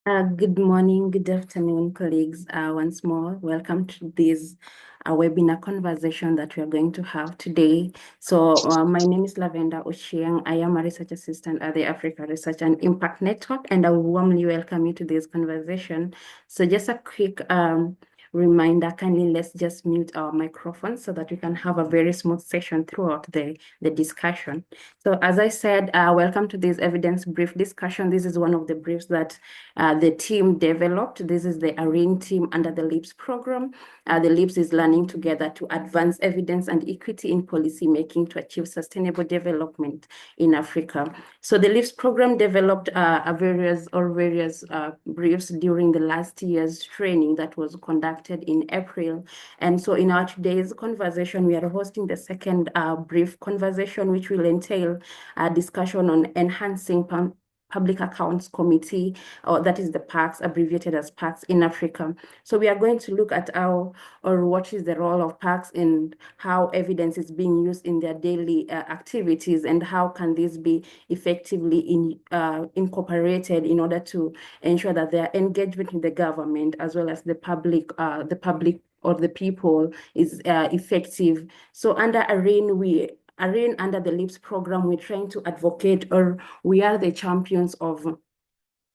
Good morning, good afternoon, colleagues. Once more, welcome to this webinar conversation that we are going to have today. So, my name is Lavenda Ochieng. I am a research assistant at the Africa Research and Impact Network, and I warmly welcome you to this conversation. So, just a quick reminder, kindly let's just mute our microphones so that we can have a very smooth session throughout the discussion. So, as I said, welcome to this evidence brief discussion. This is one of the briefs that the team developed. This is the ARENE team under the LEAPS program. The LEAPS is learning together to advance evidence and equity in policy making to achieve sustainable development in Africa. So the LEAPS program developed various briefs during the last year's training that was conducted in April. And so in our today's conversation, we are hosting the second brief conversation, which will entail a discussion on enhancing Public Accounts Committee, or that is the PACS, abbreviated as PACS in Africa. So we are going to look at what is the role of PACS and how evidence is being used in their daily activities, and how can this be effectively incorporated in order to ensure that their engagement with the government as well as the public or the people is effective. So under ARENE, under the LEAPS program, we're trying to advocate, or we are the champions of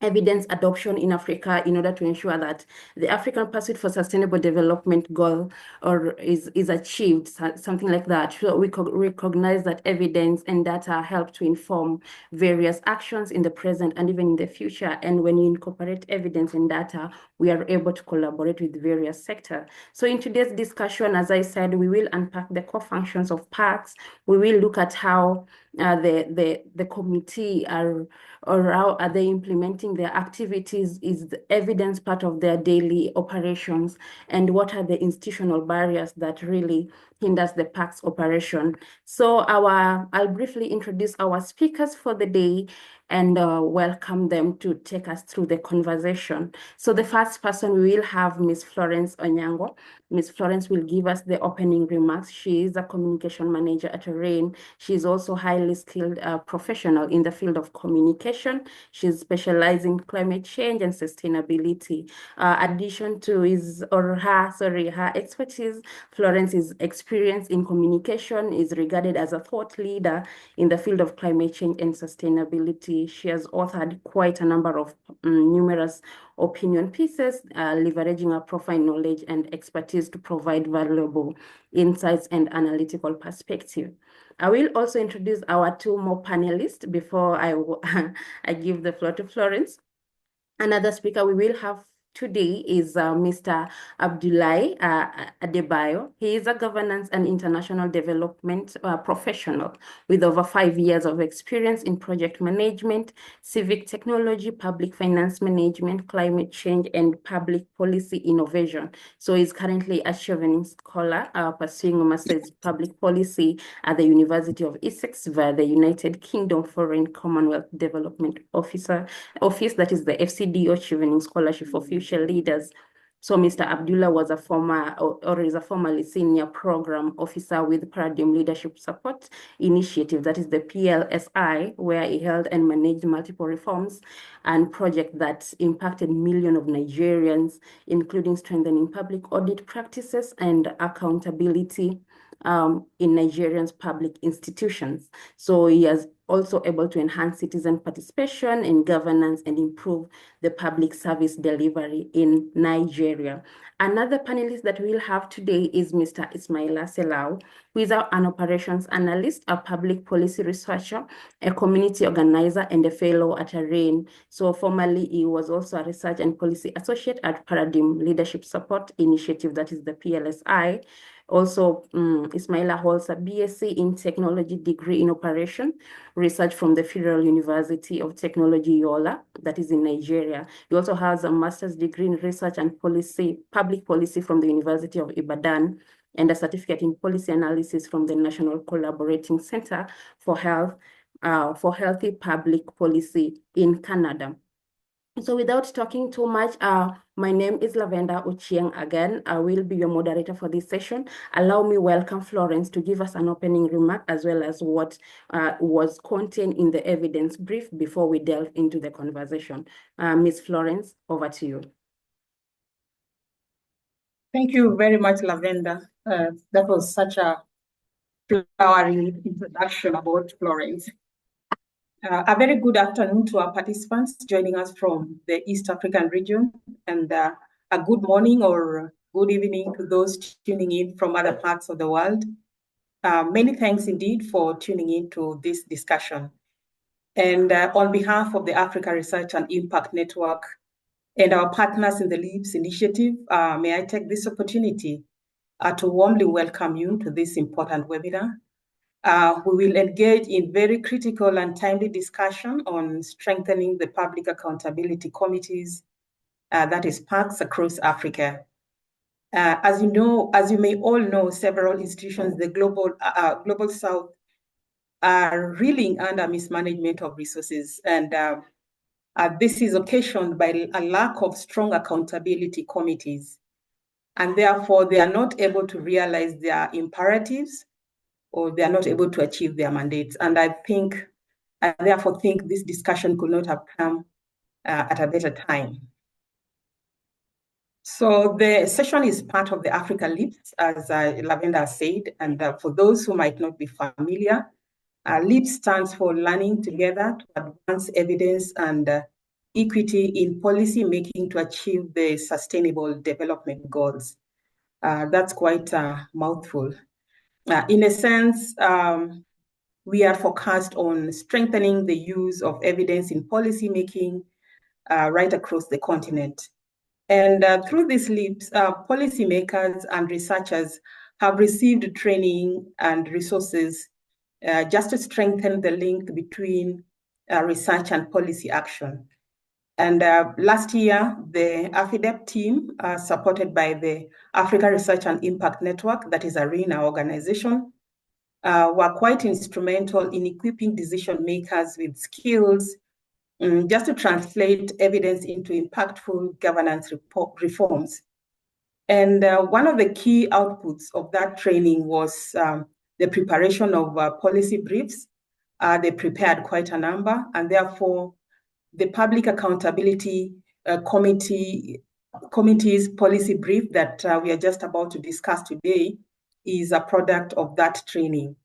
evidence adoption in Africa in order to ensure that the African Pursuit for Sustainable Development goal is achieved, something like that. So we recognize that evidence and data help to inform various actions in the present and even in the future. And when you incorporate evidence and data, we are able to collaborate with various sectors. So in today's discussion, as I said, we will unpack the core functions of PACS. We will look at how the committee or how are they implementing their activities? Is the evidence part of their daily operations? And what are the institutional barriers that really hinders the PACS operation? So I'll briefly introduce our speakers for the day and welcome them to take us through the conversation. So the first person, we will have Ms. Florence Onyango. Ms. Florence will give us the opening remarks. She is a communication manager at ARENE. She is also highly skilled professional in the field of communication. She's specializing in climate change and sustainability. Addition to her expertise, Florence's experience in communication is regarded as a thought leader in the field of climate change and sustainability. She has authored quite a number of numerous opinion pieces, leveraging her profile knowledge and expertise to provide valuable insights and analytical perspective. I will also introduce our two more panelists before I give the floor to Florence. Another speaker we will have today is Mr. Abdullahi Adebayo. He is a governance and international development professional with over 5 years of experience in project management, civic technology, public finance management, climate change, and public policy innovation. So he's currently a Chevening scholar pursuing a master's in public policy at the University of Essex via the United Kingdom Foreign Commonwealth Development Office, that is the FCDO Chevening Scholarship for Future Leaders. So Mr. Abdullah was a former, or is a formerly senior program officer with Paradigm Leadership Support Initiative, that is the PLSI, where he held and managed multiple reforms and projects that impacted millions of Nigerians, including strengthening public audit practices and accountability in Nigerians' public institutions. So he is also able to enhance citizen participation in governance and improve the public service delivery in Nigeria. Another panelist that we'll have today is Mr. Ismaila Selau, who is an operations analyst, a public policy researcher, a community organizer, and a fellow at ARENE. So formerly, he was also a research and policy associate at Paradigm Leadership Support Initiative, that is the PLSI. Also, Ismaila holds a BSc in Technology degree in Operation Research from the Federal University of Technology, Yola, that is in Nigeria. He also has a master's degree in Research and Public Policy from the University of Ibadan, and a certificate in Policy Analysis from the National Collaborating Center for Healthy Public Policy in Canada. So without talking too much, my name is Lavenda Ochieng again. I will be your moderator for this session. Allow me welcome Florence to give us an opening remark as well as what was contained in the evidence brief before we delve into the conversation. Ms. Florence, over to you. Thank you very much, Lavenda. That was such a flowery introduction about Florence. A very good afternoon to our participants joining us from the East African region, and a good morning or good evening to those tuning in from other parts of the world. Many thanks indeed for tuning in to this discussion. And on behalf of the Africa Research and Impact Network and our partners in the LEAPS initiative, may I take this opportunity to warmly welcome you to this important webinar. We will engage in very critical and timely discussion on strengthening the public accountability committees, that is PACs across Africa. As you may all know, several institutions, the global South, are reeling under mismanagement of resources, and this is occasioned by a lack of strong accountability committees, and therefore they are not able to realize their imperatives, or they are not able to achieve their mandates. And I therefore think this discussion could not have come at a better time. So the session is part of the Africa LEAPS, as Lavenda said, and for those who might not be familiar, LEAPS stands for Learning Together to Advance Evidence and Equity in Policy Making to Achieve the Sustainable Development Goals. That's quite a mouthful. In a sense, we are focused on strengthening the use of evidence in policy making right across the continent. And through these LEAPS, policymakers and researchers have received training and resources just to strengthen the link between research and policy action. And last year, the AFIDEP team, supported by the Africa Research and Impact Network, that is ARENA organization, were quite instrumental in equipping decision makers with skills just to translate evidence into impactful governance reforms. And one of the key outputs of that training was the preparation of policy briefs. They prepared quite a number, and therefore the Public Accountability Committee's policy brief that we are just about to discuss today is a product of that training.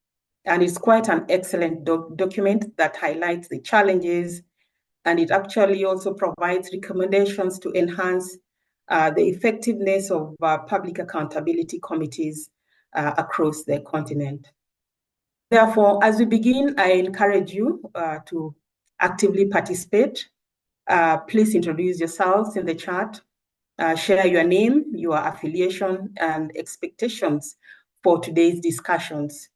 And it's quite an excellent document that highlights the challenges, and it actually also provides recommendations to enhance the effectiveness of public accountability committees across the continent. Therefore, as we begin, I encourage you to actively participate. Please introduce yourselves in the chat, share your name, your affiliation, and expectations for today's discussions.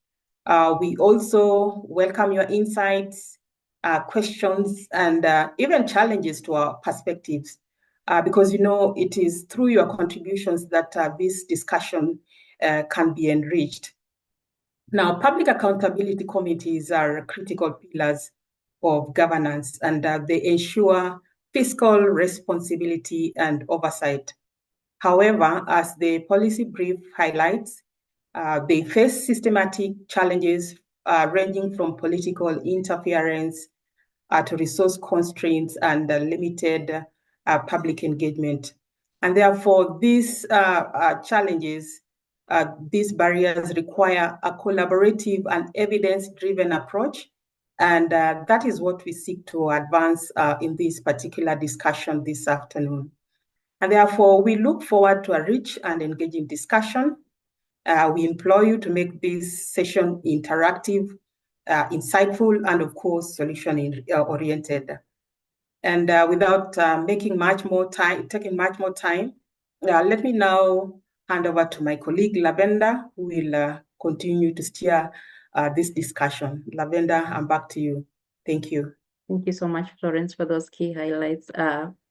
We also welcome your insights, questions, and even challenges to our perspectives, because it is through your contributions that this discussion can be enriched. Now, public accountability committees are critical pillars of governance, and they ensure fiscal responsibility and oversight. However, as the policy brief highlights, they face systematic challenges ranging from political interference to resource constraints and limited public engagement. And therefore, these challenges, these barriers require a collaborative and evidence-driven approach. And that is what we seek to advance in this particular discussion this afternoon. And therefore, we look forward to a rich and engaging discussion. We implore you to make this session interactive, insightful, and of course, solution-oriented. And without taking much more time, let me now hand over to my colleague, Lavenda, who will continue to steer this discussion. Lavenda, I'm back to you. Thank you. Thank you so much, Florence, for those key highlights,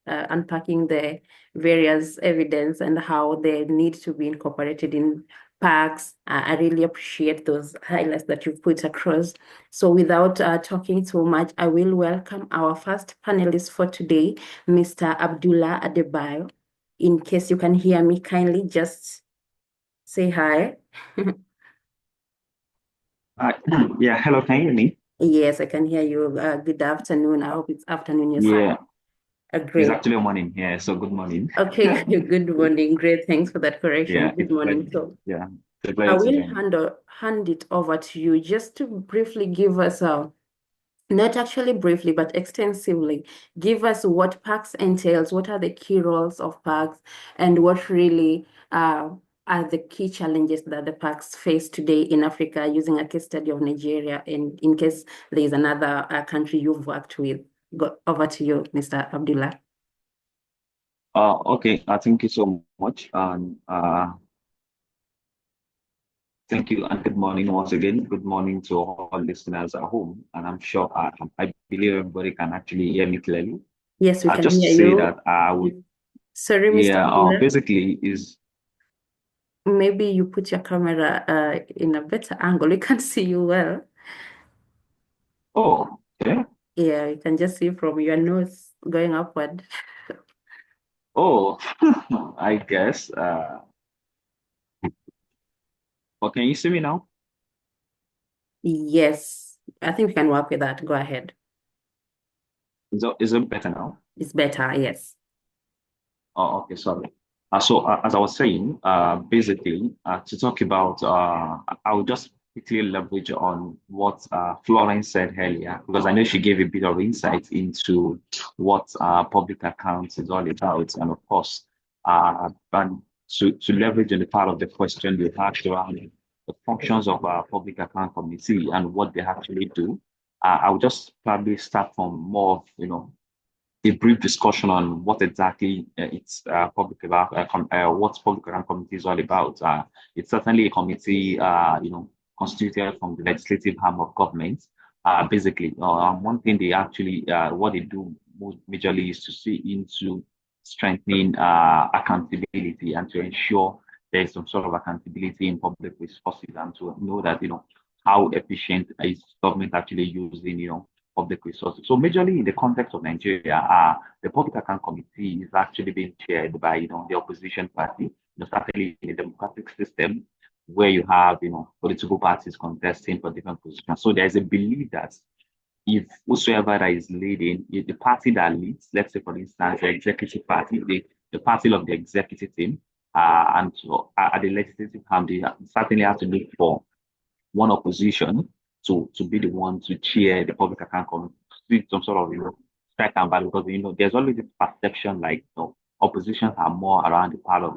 unpacking the various evidence and how they need to be incorporated in parks. I really appreciate those highlights that you've put across. So without talking too much, I will welcome our first panelist for today, Mr. Abdullah Adebayo. In case you can hear me, kindly just say hi. Yeah, hello, can you hear me? Yes, I can hear you. Good afternoon. I hope it's afternoon your side. Yeah, it's Great. actually morning here, so good morning. Okay, good morning. Great. Thanks for that correction. Yeah, Good it's morning. pleasure. So Yeah, it's a I pleasure to will join. hand it over to you just to briefly give us not actually briefly, but extensively, give us what PACS entails, what are the key roles of PACS, and what really are the key challenges that the PACS face today in Africa, using a case study of Nigeria, and in case there is another country you've worked with. Go over to you, Mr. Abdullah. Okay, thank you so much, and thank you, and good morning once again. Good morning to all listeners at home, and I'm sure I believe everybody can actually hear me clearly. Yes, we can Just to hear say you. that I would, Sorry, Mr. yeah, Abdullah. basically is Maybe you put your camera in a better angle. We can see you well. oh, okay, Yeah, you can just see from your nose going upward. oh, I guess. Well, can you see me now? Yes, I think we can work with that. Go ahead. Is it better now? It's better, yes. Oh, okay, sorry. As I was saying, basically, to talk about, I will just quickly leverage on what Florence said earlier, because I know she gave a bit of insight into what public accounts is all about. And of course, and to leverage on the part of the question you asked around the functions of our public account committee and what they actually do, I will just probably start from more of, a brief discussion on what exactly it's public about, what public account committee is all about. It's certainly a committee, constituted from the legislative arm of government. Basically, one thing they actually, what they do most majorly is to see into strengthening accountability and to ensure there is some sort of accountability in public resources and to know that, how efficient is government actually using, public resources. So majorly in the context of Nigeria, the Public Account Committee is actually being chaired by, the opposition party, certainly in a democratic system where you have, political parties contesting for different positions. So there's a belief that if whosoever that is leading, if the party that leads, let's say for instance, the executive party, the party of the executive team, and so at the legislative arm, they certainly have to look for one opposition to be the one to chair the public account committee, some sort of strike and battle, because there's always this perception like oppositions are more around the part of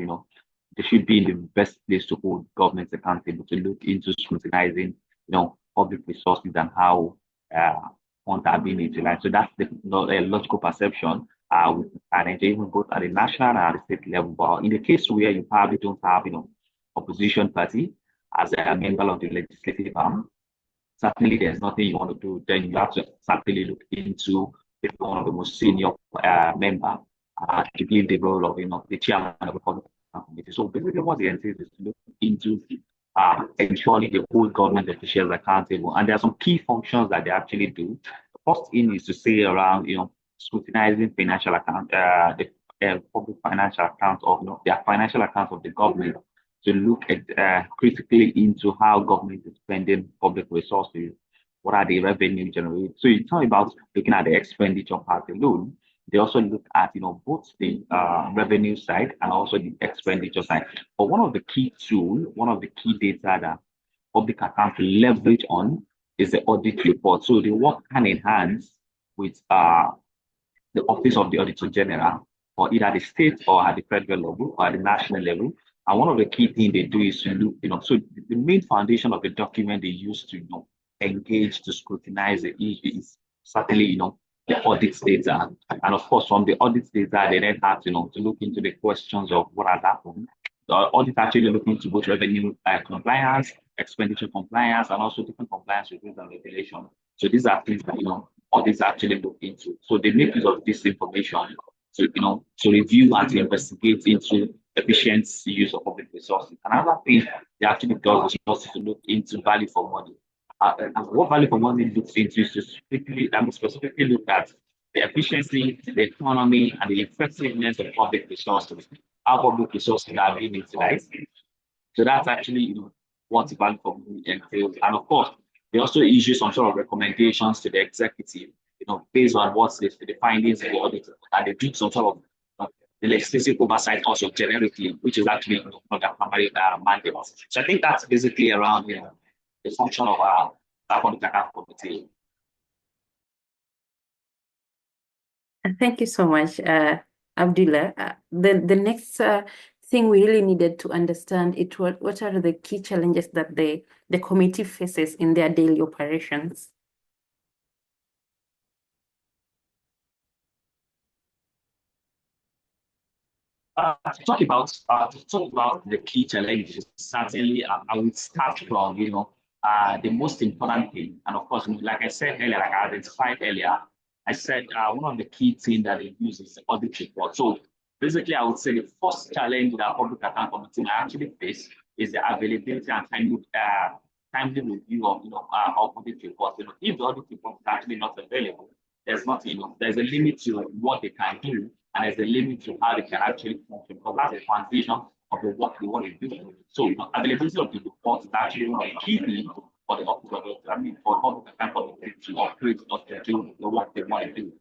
they should be in the best place to hold governments accountable, to look into scrutinizing public resources and how funds are being utilized. So that's the logical perception and even both at the national and at the state level. But in the case where you probably don't have opposition party as a member of the legislative arm, certainly there's nothing you want to do. Then you have to certainly look into if one of the most senior member to give the role of the chairman of the public committee. So basically, what the entails is to look into ensuring the whole government officials accountable. And there are some key functions that they actually do. The first thing is to say around scrutinizing financial account, the public financial account of their financial account of the government, to look at critically into how government is spending public resources, what are the revenue generated. So it's not about looking at the expenditure part alone. They also look at both the revenue side and also the expenditure side. But one of the key data that public accounts leverage on is the audit report. So they work hand in hand with the Office of the Auditor General for either the state or at the federal level or at the national level. And one of the key things they do is to look, so the main foundation of the document they use to, engage to scrutinize the issue is certainly, the audit data. And of course, from the audit data, they then have to look into the questions of what has happened. The audit actually looking into both revenue compliance, expenditure compliance, and also different compliance with rules and regulation. So these are things that, audits actually look into. So they make use of this information to, to review and to investigate into efficient use of public resources. Another thing they actually does is also to look into value for money. And what value for money looks into is to specifically look at the efficiency, the economy, and the effectiveness of public resources, how public resources are being utilized. So that's actually what value for money entails. And of course, they also issue some sort of recommendations to the executive, based on what's the findings of the audit, and they do some sort of the legislative oversight also generically, which is actually not their primary mandate. So I think that's basically around the function of our public account committee. Thank you so much, Abdullah. The next thing we really needed to understand what are the key challenges that the committee faces in their daily operations. To talk about the key challenges, certainly I would start from the most important thing, and of course, like I said earlier, like I identified earlier, I said one of the key things that they use is the audit report. So basically, I would say the first challenge that public account committee actually face is the availability and timely review of audit reports. If the audit report is actually not available, there's a limit to what they can do, and there's a limit to how they can actually function, because that's the foundation of the work they want to do. So availability of the report is actually one of the key things for the office of for public account committee to operate or to do the work they want to do.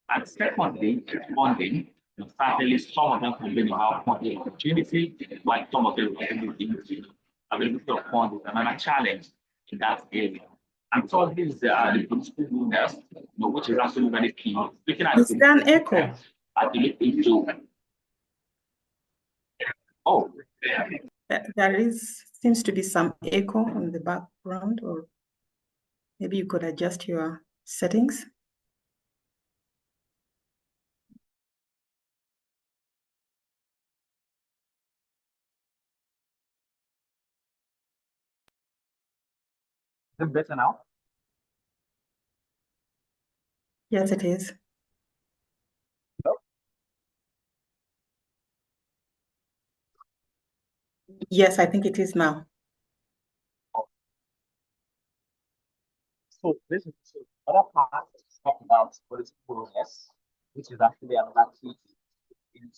And secondly, funding. Certainly, some of them complain about funding opportunity, while some of them availability of funds is another challenge in that area. And thirdly is the political willingness, which is actually very key. Speaking at Is there an echo? There seems to be some echo on the background, or maybe you could adjust your settings. Is it better now? Yes, it is. Hello? Yes, I think it is now. So this is the other part is talk about political willingness, which is actually another key into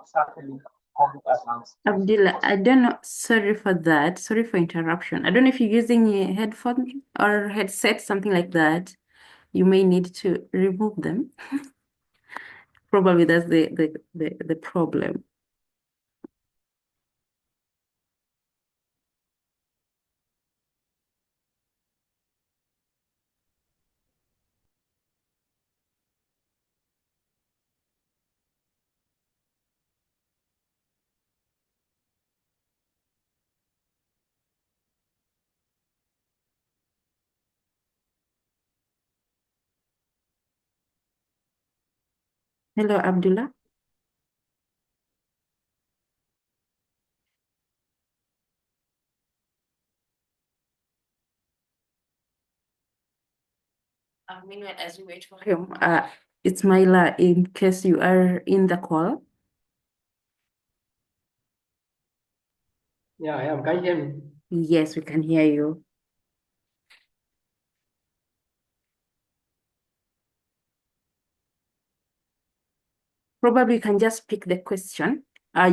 certainly public accounts. Abdullah, I don't know. Sorry for that. Sorry for interruption. I don't know if you're using a headphone or headset, something like that. You may need to remove them. Probably that's the problem. Hello, Abdullah. Meanwhile, as we wait for him, it's Myla, in case you are in the call. Yeah, I am. Can you hear me? Yes, we can hear you. Probably you can just pick the question.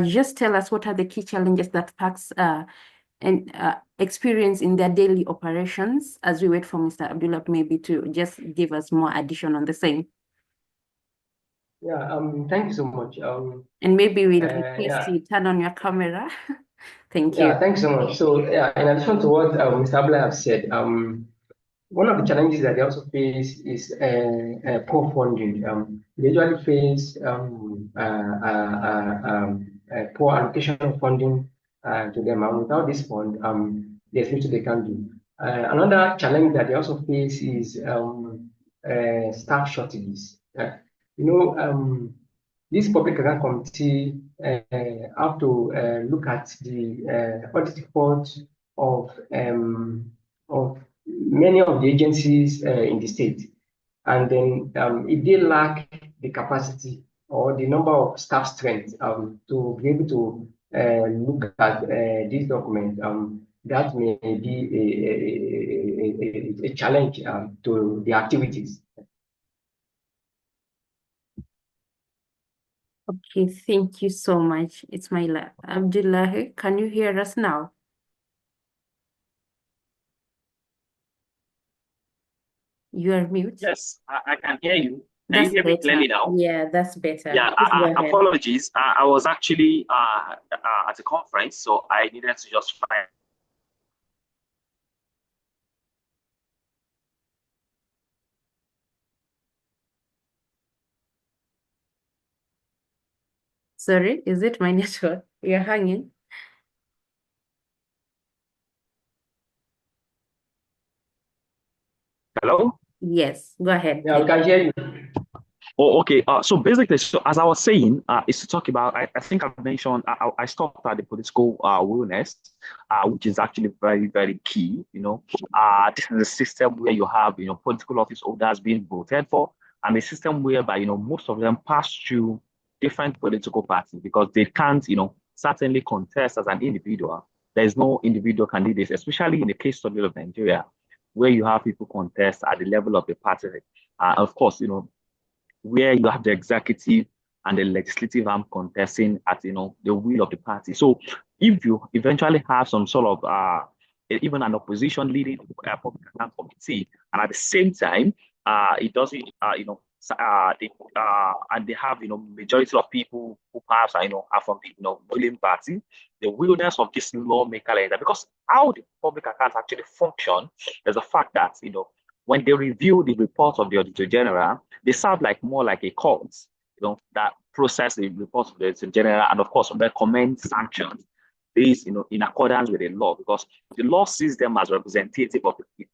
Just tell us what are the key challenges that PACs experience in their daily operations, as we wait for Mr. Abdullah maybe to just give us more addition on the same. Yeah, thank you so much. And maybe we'll request you turn on your camera. Thank you. Yeah, thanks so much. So, yeah, in addition to what Mr. Abdullah have said, one of the challenges that they also face is poor funding. They usually face poor allocation of funding to them, and without this fund, there's little they can do. Another challenge that they also face is staff shortages. This public account committee have to look at the audit report of many of the agencies in the state, and then if they lack the capacity or the number of staff strength to be able to look at this document, that may be a challenge to the activities. Okay, thank you so much, Ismaila. Abdullahi, can you hear us now? You are mute. Yes, I can hear you. Can you That's hear me better. clearly now? Yeah, that's better. Yeah, Please go ahead. apologies. I was actually at a conference, so I needed to just find. Sorry, is it my network? You're hanging? Hello? Yes, go ahead, Yeah, we please. can hear you. Oh, okay. So basically, so as I was saying, is to talk about. I think I mentioned. I stopped at the political willingness, which is actually very, very key. This is a system where you have political office holders being voted for, and a system whereby most of them pass through different political parties because they can't certainly contest as an individual. There is no individual candidate, especially in the case study of Nigeria, where you have people contest at the level of the party. Of course, where you have the executive and the legislative arm contesting at the will of the party. So if you eventually have some sort of even an opposition leading public account committee, and at the same time it doesn't and they have majority of people who perhaps are from the ruling party, the willingness of this lawmaker like that, because how the public accounts actually function is the fact that when they review the reports of the Auditor General, they serve like more like a court, that process the reports of the Auditor General and of course recommend sanctions based, in accordance with the law, because the law sees them as representative of the people.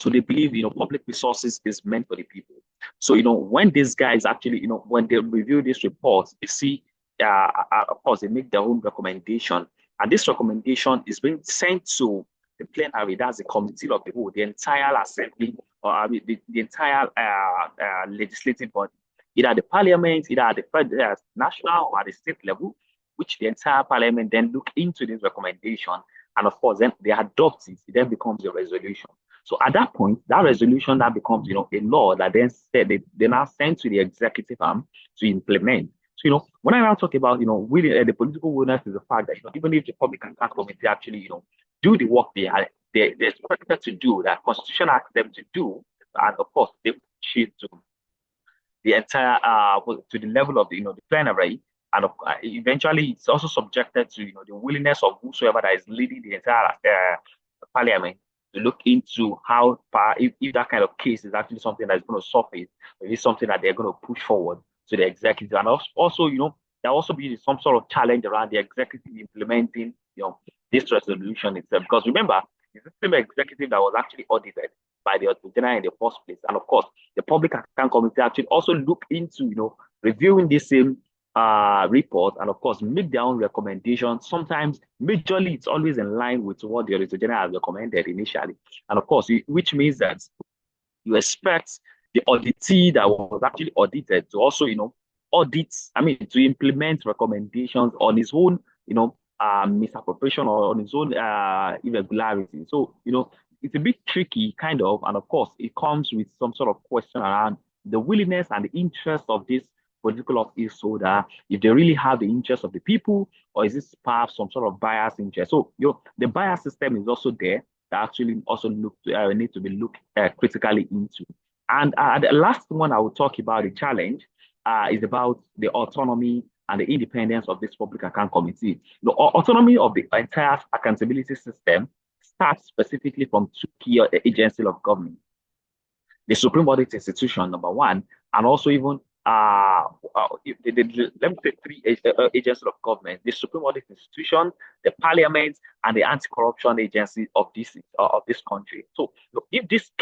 So they believe, public resources is meant for the people. So, when these guys actually, when they review this report, they see, of course, they make their own recommendation. And this recommendation is being sent to the plenary, that's the committee of the whole, the entire assembly, or the entire legislative body, either the parliament, either at the federal, national, or at the state level, which the entire parliament then look into this recommendation. And of course, then they adopt it. It then becomes a resolution. So at that point, that resolution that becomes, a law that then said they now send to the executive arm to implement. So, when I now talk about, the political willingness is the fact that, even if the Public Account Committee actually, do the work they're expected to do, that Constitution asks them to do, and of course, they achieve to the entire to the level of the plenary, and eventually it's also subjected to the willingness of whosoever that is leading the entire parliament to look into how far, if that kind of case is actually something that's going to surface, or is something that they're going to push forward to the executive. And also, there also be some sort of challenge around the executive implementing this resolution itself, because remember, it's the same executive that was actually audited by the Auditor General in the first place. And of course, the Public Account Committee actually also look into, reviewing the same report, and of course, make their own recommendations. Sometimes, majorly, it's always in line with what the Auditor General has recommended initially. And of course, which means that you expect the auditee that was actually audited to also, to implement recommendations on his own, misappropriation or on his own irregularity. So, it's a bit tricky, kind of, and of course, it comes with some sort of question around the willingness and the interest of this political office holder, if they really have the interest of the people, or is this perhaps some sort of bias interest? So, the bias system is also there that actually also need to be looked critically into. And the last one I will talk about, the challenge, is about the autonomy and the independence of this Public Account Committee. The autonomy of the entire accountability system starts specifically from two key agencies of government: the Supreme Audit Institution, number one, and also even let me say three agencies of government: the Supreme Audit Institution, the Parliament, and the Anti-Corruption Agency of this country. So, if these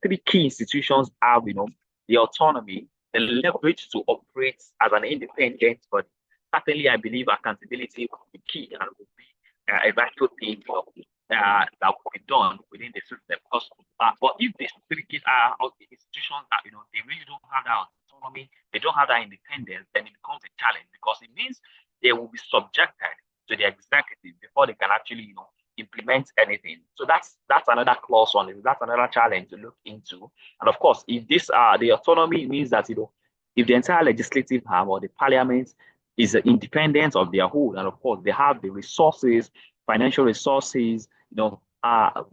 three key institutions have, the autonomy, the leverage to operate as an independent body, certainly I believe accountability will be key and will be a vital thing that will be done within the system. Because, but if these three kids are institutions that they really don't have that autonomy, they don't have that independence, then it becomes a challenge, because it means they will be subjected to the executive before they can actually, implement anything. So that's another clause on it. That's another challenge to look into. And of course, if this the autonomy means that if the entire legislative arm or the parliament is independent of their whole, and of course they have the resources, financial resources,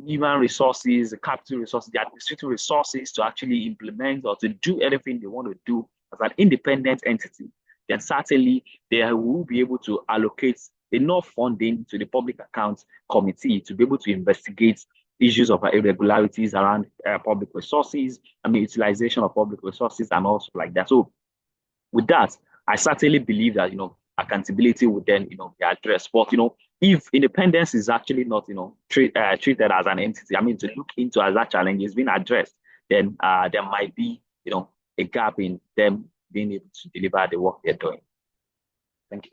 human resources, capital resources, the administrative resources to actually implement or to do anything they want to do as an independent entity, then certainly they will be able to allocate enough funding to the Public Accounts Committee to be able to investigate issues of irregularities around public resources, utilization of public resources and also like that. So with that, I certainly believe that, accountability would then, be addressed. But, if independence is actually not, treated as an entity, to look into as that challenge is being addressed, then there might be, a gap in them being able to deliver the work they're doing. Thank you.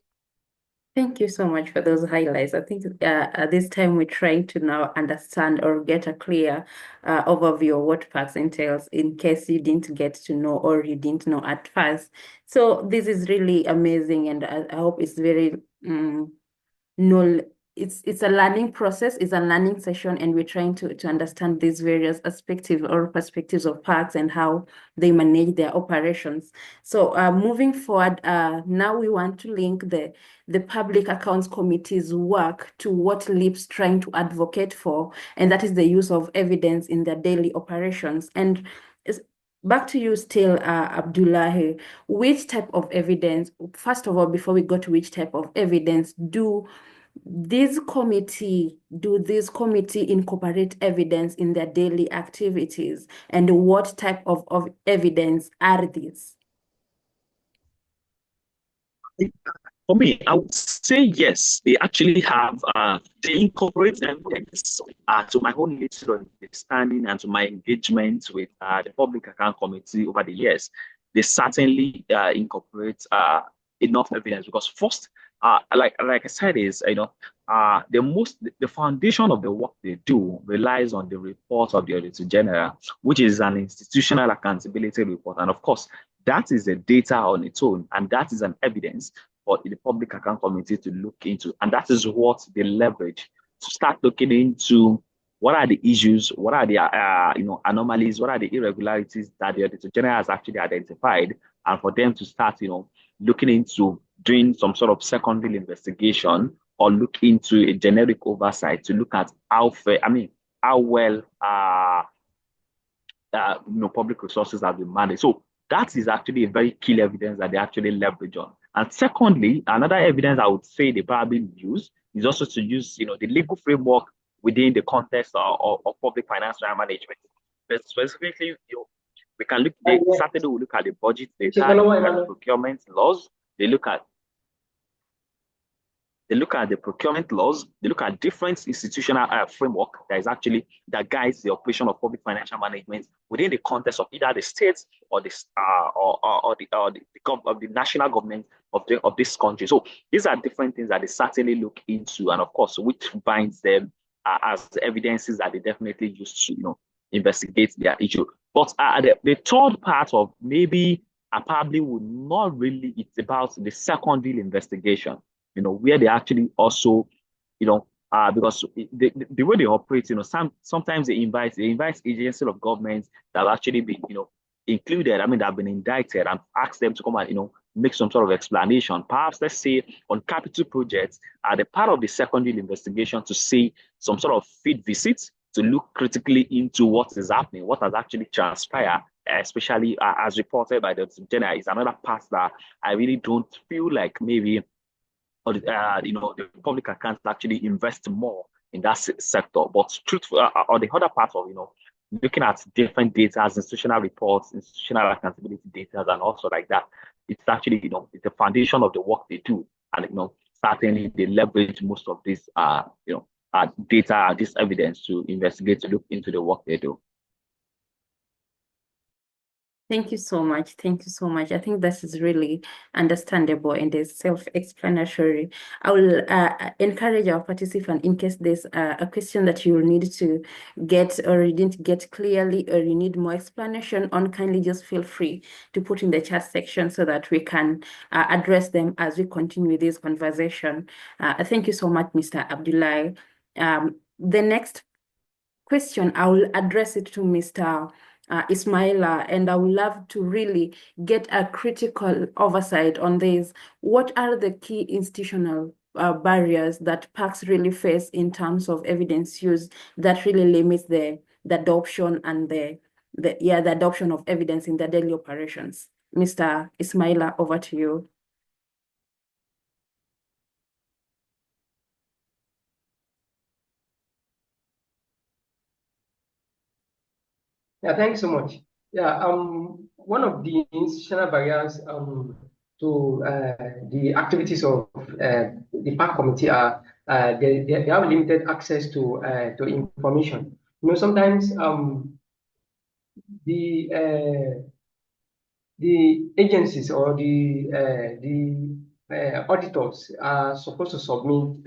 Thank you so much for those highlights. I think at this time we're trying to now understand or get a clear overview of what PACS entails in case you didn't get to know or you didn't know at first. So this is really amazing, and I hope it's very it's a learning process, it's a learning session, and we're trying to understand these various perspectives of PACS and how they manage their operations. So moving forward, now we want to link the Public Accounts Committee's work to what LIP's trying to advocate for, and that is the use of evidence in their daily operations. And back to you still, Abdullahi, which type of evidence, first of all, before we go to which type of evidence, do this committee incorporate evidence in their daily activities, and what type of evidence are these? For me, I would say yes. They actually have, they incorporate evidence to my own literal understanding and to my engagement with the Public Account Committee over the years. They certainly incorporate enough evidence because first, like I said, is the foundation of the work they do relies on the report of the Auditor General, which is an institutional accountability report, and of course, that is the data on its own, and that is an evidence for the Public Account Committee to look into. And that is what they leverage to start looking into what are the issues, what are the anomalies, what are the irregularities that the Auditor General has actually identified, and for them to start looking into doing some sort of secondary investigation or look into a generic oversight to look at how well public resources have been managed. So that is actually a very key evidence that they actually leverage on. And secondly, another evidence I would say they probably use is also to use, the legal framework within the context of public financial management. But specifically, we can look. Certainly, we look at the budget data, procurement laws. They look at the procurement laws. They look at different institutional framework that guides the operation of public financial management within the context of either the states or the national government of this country. So these are different things that they certainly look into, and of course, which binds them as evidences that they definitely use to investigate their issue. But the third part of maybe probably would not really. It's about the secondary investigation. Where they actually also, because the way they operate, sometimes they invite agencies of government that have actually been, included, that have been indicted, and ask them to come and, make some sort of explanation. Perhaps, let's say, on capital projects, the part of the secondary investigation to see some sort of field visits to look critically into what is happening, what has actually transpired, especially as reported by the General, is another part that I really don't feel like maybe the public accounts actually invest more in that sector. But truthful, or the other part of looking at different data, institutional reports, institutional accountability data, and also like that, it's actually it's the foundation of the work they do, and certainly they leverage most of this data, this evidence to investigate, to look into the work they do. Thank you so much. Thank you so much. I think this is really understandable and is self-explanatory. I will encourage our participant in case there's a question that you will need to get or you didn't get clearly or you need more explanation on, kindly just feel free to put in the chat section so that we can address them as we continue this conversation. Thank you so much, Mr. Abdullahi. The next question, I will address it to Mr. Ismaila, and I would love to really get a critical oversight on this. What are the key institutional barriers that parks really face in terms of evidence use that really limits the adoption and the adoption of evidence in their daily operations? Mr. Ismaila, over to you. Yeah, thanks so much. Yeah, one of the institutional barriers to the activities of the park committee are they have limited access to information. You know, sometimes the agencies or the auditors are supposed to submit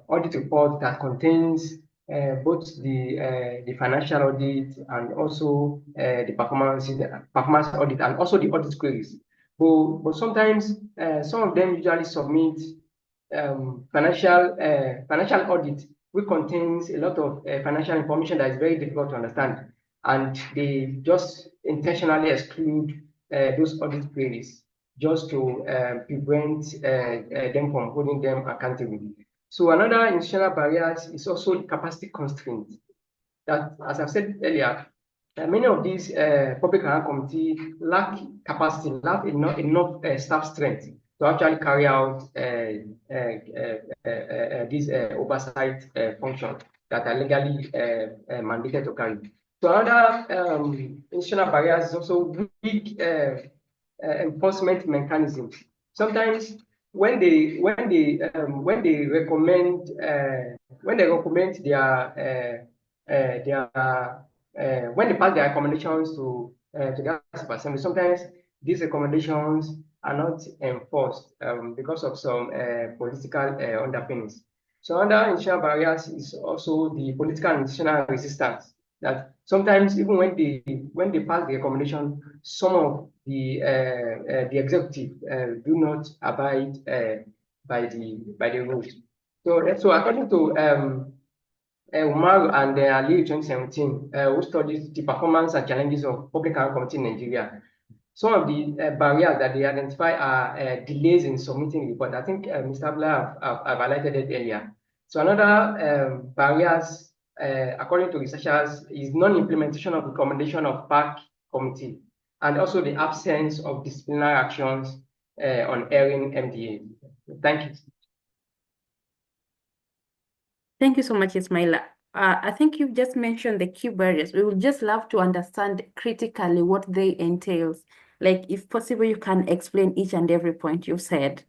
audit report that contains both the financial audit and also the performance audit and also the audit queries. But sometimes some of them usually submit financial audit which contains a lot of financial information that is very difficult to understand, and they just intentionally exclude those audit queries just to prevent them from holding them accountable. So another institutional barrier is also the capacity constraint. That, as I've said earlier, many of these public account committees lack capacity, lack enough staff strength to actually carry out these oversight functions that are legally mandated to carry. So another institutional barrier is also weak enforcement mechanisms. Sometimes when they recommend when they pass their recommendations to the House of Assembly, sometimes these recommendations are not enforced because of some political underpinnings. So another institutional barriers is also the political and institutional resistance. That sometimes even when they pass the recommendation, some of the executive do not abide by the rules. So according to Umar and Ali 2017, who studied the performance and challenges of public account committee in Nigeria, some of the barriers that they identify are delays in submitting report. I think Mr. Abla have highlighted it earlier. So another barriers, according to researchers, is non-implementation of recommendation of PAC committee, and also the absence of disciplinary actions on erring MDA. Thank you. Thank you so much, Ismaila. I think you've just mentioned the key barriers. We would just love to understand critically what they entails. Like, if possible, you can explain each and every point you've said.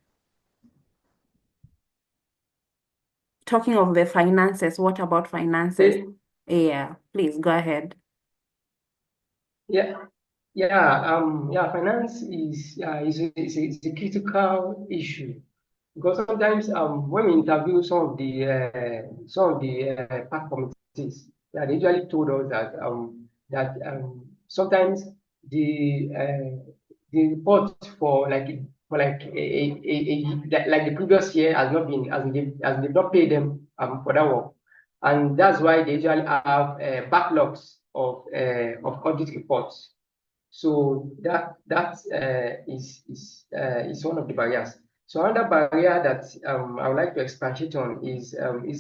Talking of the finances, what about finances? Yeah, please go ahead. Finance is a critical issue, because sometimes when we interview some of the PAC committees, they usually told us that sometimes the report for the previous year has not been, as they've not paid them for that work, and that's why they usually have backlogs of audit reports. So that is one of the barriers. So another barrier that I would like to expatiate on is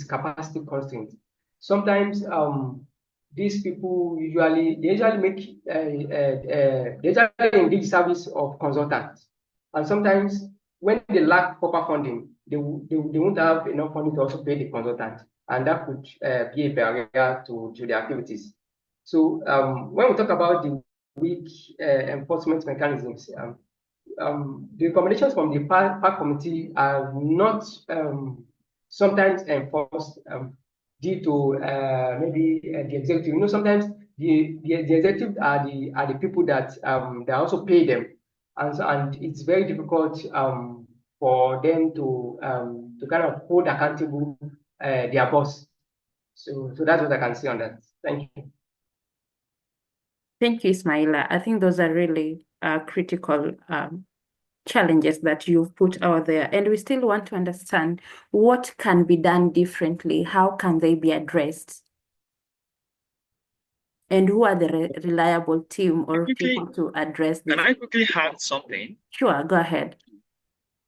capacity constraint. Sometimes these people usually make they usually engage service of consultants, and sometimes when they lack proper funding, they won't have enough funding to also pay the consultant, and that could be a barrier to the activities. So when we talk about the weak enforcement mechanisms, the recommendations from the PAC committee are not sometimes enforced due to maybe the executive. You know, sometimes the executive are the people that they also pay them, and it's very difficult for them to kind of hold accountable their boss. So that's what I can say on that. Thank you. Thank you, Ismaila. I think those are really critical challenges that you've put out there. And we still want to understand what can be done differently. How can they be addressed? And who are the reliable team or people to address this? Can I quickly add something? Sure, go ahead.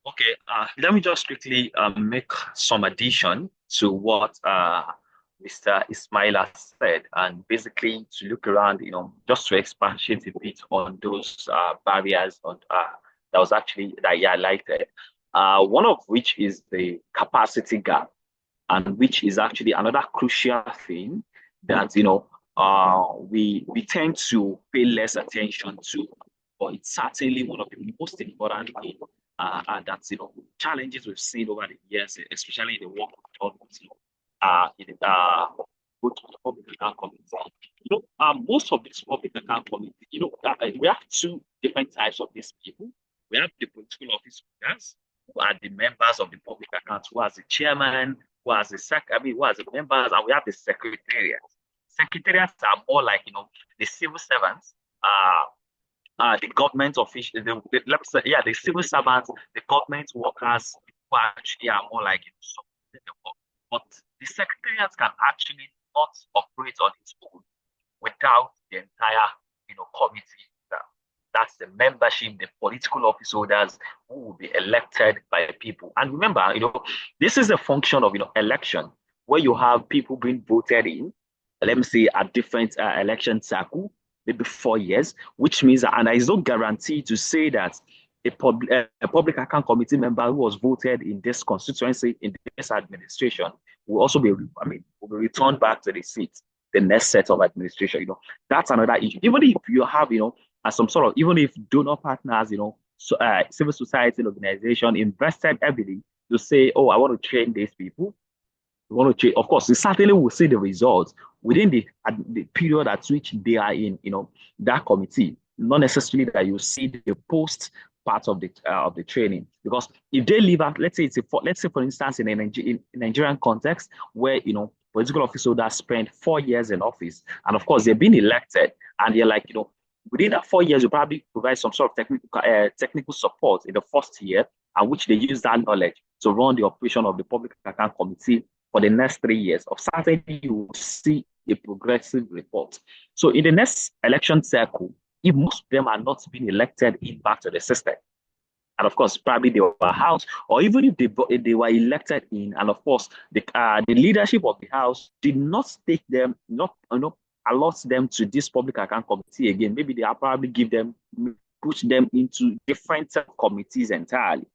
Okay, let me just quickly make some addition to what Mr. Ismaila said, and basically to look around, just to expatiate a bit on those barriers that was actually that you highlighted. One of which is the capacity gap, and which is actually another crucial thing that we tend to pay less attention to, but it's certainly one of the most important things. And that's challenges we've seen over the years, especially in the work of both public account committee. Most of these public account committee, we have two different types of these people. We have the political office holders, who are the members of the public account, who has the chairman, who has the members, and we have the secretariats. Secretariats are more like the civil servants, the government officials, the civil servants, the government workers who actually are more like supporting the work. But the secretariat can actually not operate on its own without the entire committee. That's the membership, the political office holders who will be elected by people. And remember, this is a function of election, where you have people being voted in, let me say, a different election cycle, maybe 4 years, which means that, and there is no guarantee to say that a public account committee member who was voted in this constituency, in this administration, will also be, will be returned back to the seat, the next set of administration. That's another issue. Even if you have, as some sort of, even if donor partners, civil society organization invested heavily to say, oh, I want to train these people. We want to change. Of course, we certainly will see the results within the period at which they are in, that committee. Not necessarily that you see the post part of the training, because if they leave out, let's say for instance in a Nigerian context where political office holders spend 4 years in office, and of course they've been elected, and they're like within that 4 years you probably provide some sort of technical support in the first year, and which they use that knowledge to run the operation of the public account committee for the next 3 years. Of certainly you will see a progressive report. So in the next election cycle, if most of them are not being elected in back to the system, and of course probably they were house, or even if they were elected in, and of course the leadership of the house did not take them, not allot them to this public account committee again, maybe they are probably push them into different committees entirely,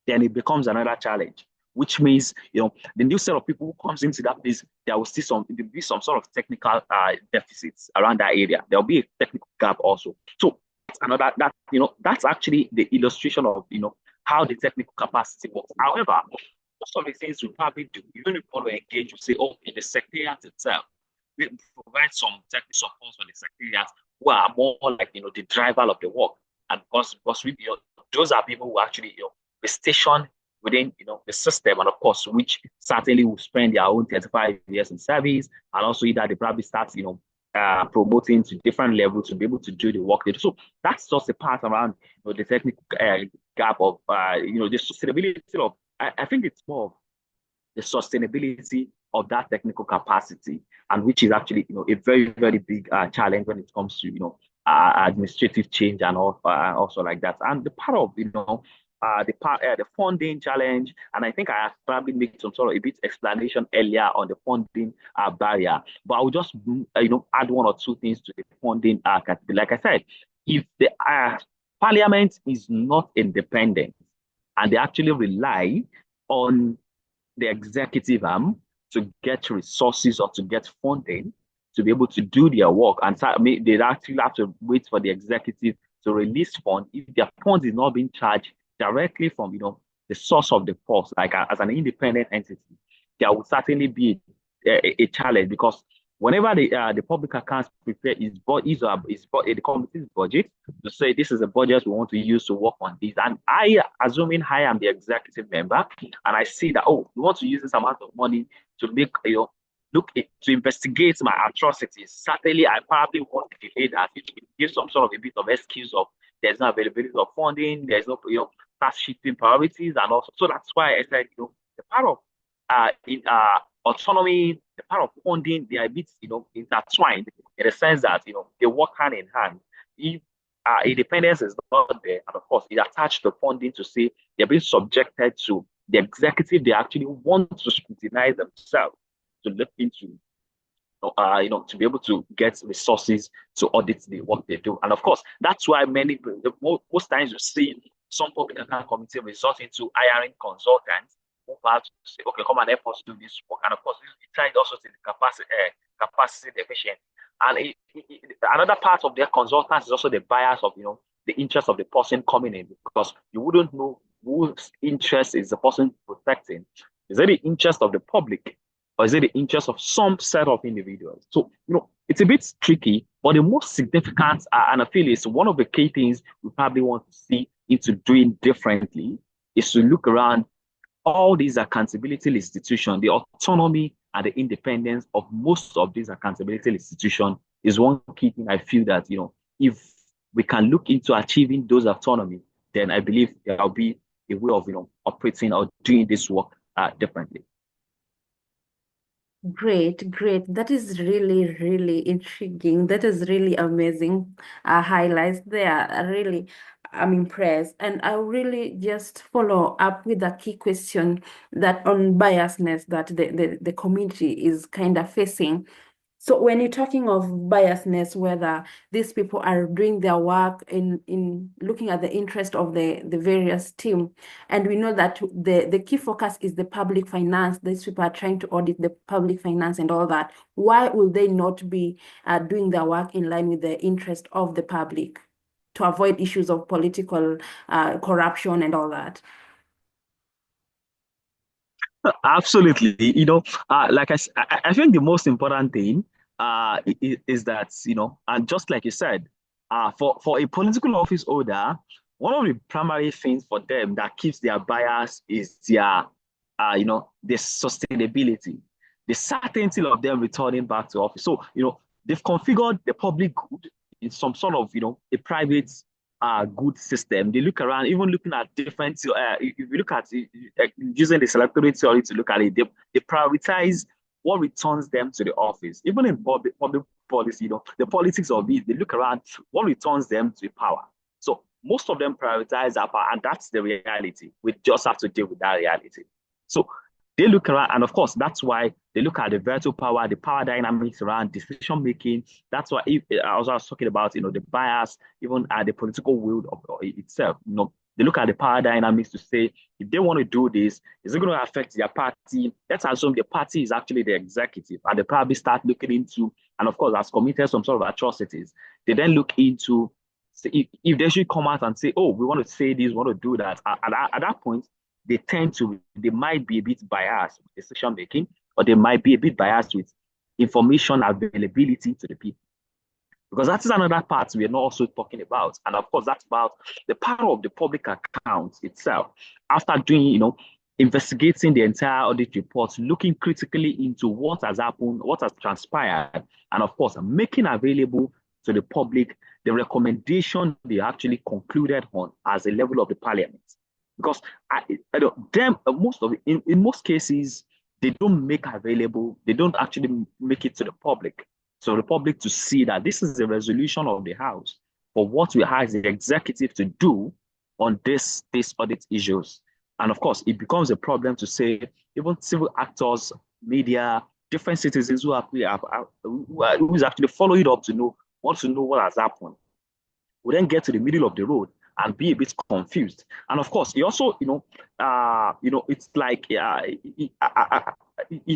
then it becomes another challenge. Which means, the new set of people who comes into that place, there will be some sort of technical deficits around that area. There will be a technical gap also. So that's actually the illustration of, how the technical capacity works. However, most of the things we probably do, even if we want to engage, we say, oh, in the secretariat itself, we provide some technical support for the secretariat who are more like, the driver of the work. And because those are people who actually, be stationed within the system, and of course which certainly will spend their own 35 years in service, and also either they probably start promoting to different levels to be able to do the work they do. So that's just a part around the technical gap of the sustainability of, I think it's more of the sustainability of that technical capacity, and which is actually a very, very big challenge when it comes to administrative change and also like that. And the part of the funding challenge, and I think I have probably made some sort of a bit explanation earlier on the funding barrier, but I will just add one or two things to the funding category. Like I said, if the parliament is not independent and they actually rely on the executive arm to get resources or to get funding to be able to do their work, and they actually have to wait for the executive to release funds. If their funds is not being charged directly from the source of the force, like as an independent entity, there will certainly be a challenge, because whenever the public accounts prepare the committee's budget to say this is a budget we want to use to work on this, and I, assuming I am the executive member, and I see that, oh, we want to use this amount of money to make, to investigate my atrocities. Certainly, I probably want to delay that. It will give some sort of a bit of excuse of there's no availability of funding, there's no, task shifting priorities, and also, so that's why I said, the part of autonomy, the part of funding, they are a bit, intertwined in the sense that, they work hand in hand. If independence is not there, and of course, it attached the funding to say they're being subjected to the executive, they actually want to scrutinize themselves to look into, to be able to get resources to audit the work they do. And of course, that's why most times you see some public account committee resort into hiring consultants who have to say, okay, come and help us do this work. And of course, it ties also to the capacity deficient. And another part of their consultants is also the bias of, the interest of the person coming in, because you wouldn't know whose interest is the person protecting. Is it the interest of the public, or is it the interest of some set of individuals? So, it's a bit tricky, but the most significant, and I feel it's one of the key things we probably want to see into doing differently, is to look around all these accountability institutions, the autonomy and the independence of most of these accountability institutions is one key thing I feel that, if we can look into achieving those autonomy, then I believe there'll be a way of, operating or doing this work differently. Great, great. That is really, really intriguing. That is really amazing highlights there. Really, I'm impressed. And I'll really just follow up with a key question that on biasness that the community is kind of facing. So when you're talking of biasness, whether these people are doing their work in looking at the interest of the various team, and we know that the key focus is the public finance. These people are trying to audit the public finance and all that. Why will they not be doing their work in line with the interest of the public to avoid issues of political corruption and all that? Absolutely. Like I think the most important thing is that, and just like you said, for a political office holder, one of the primary things for them that keeps their bias is their, the sustainability, the certainty of them returning back to office. So, they've configured the public good in some sort of, a private good system. They look around, even looking at different, if you look at using the selectoral theory to look at it, they prioritize what returns them to the office. Even in public policy, the politics of it, they look around what returns them to power. So most of them prioritize that power, and that's the reality. We just have to deal with that reality. So they look around, and of course, that's why they look at the virtual power, the power dynamics around decision making. That's why I was talking about, the bias, even at the political will of itself. They look at the power dynamics to say, if they want to do this, is it going to affect their party? Let's assume the party is actually the executive, and they probably start looking into, and of course, has committed some sort of atrocities. They then look into, if they should come out and say, oh, we want to say this, we want to do that. At that point, they might be a bit biased with decision making, or they might be a bit biased with information availability to the people. Because that is another part we are not also talking about. And of course, that's about the power of the public account itself. After doing, investigating the entire audit report, looking critically into what has happened, what has transpired, and of course, making available to the public the recommendation they actually concluded on as a level of the parliament. Because in most cases, they don't make available, they don't actually make it to the public. So the public to see that this is a resolution of the House for what we have the executive to do on this audit issues. And of course, it becomes a problem to say, even civil actors, media, different citizens who is actually following it up want to know what has happened, will then get to the middle of the road and be a bit confused. And of course, it also, it's like it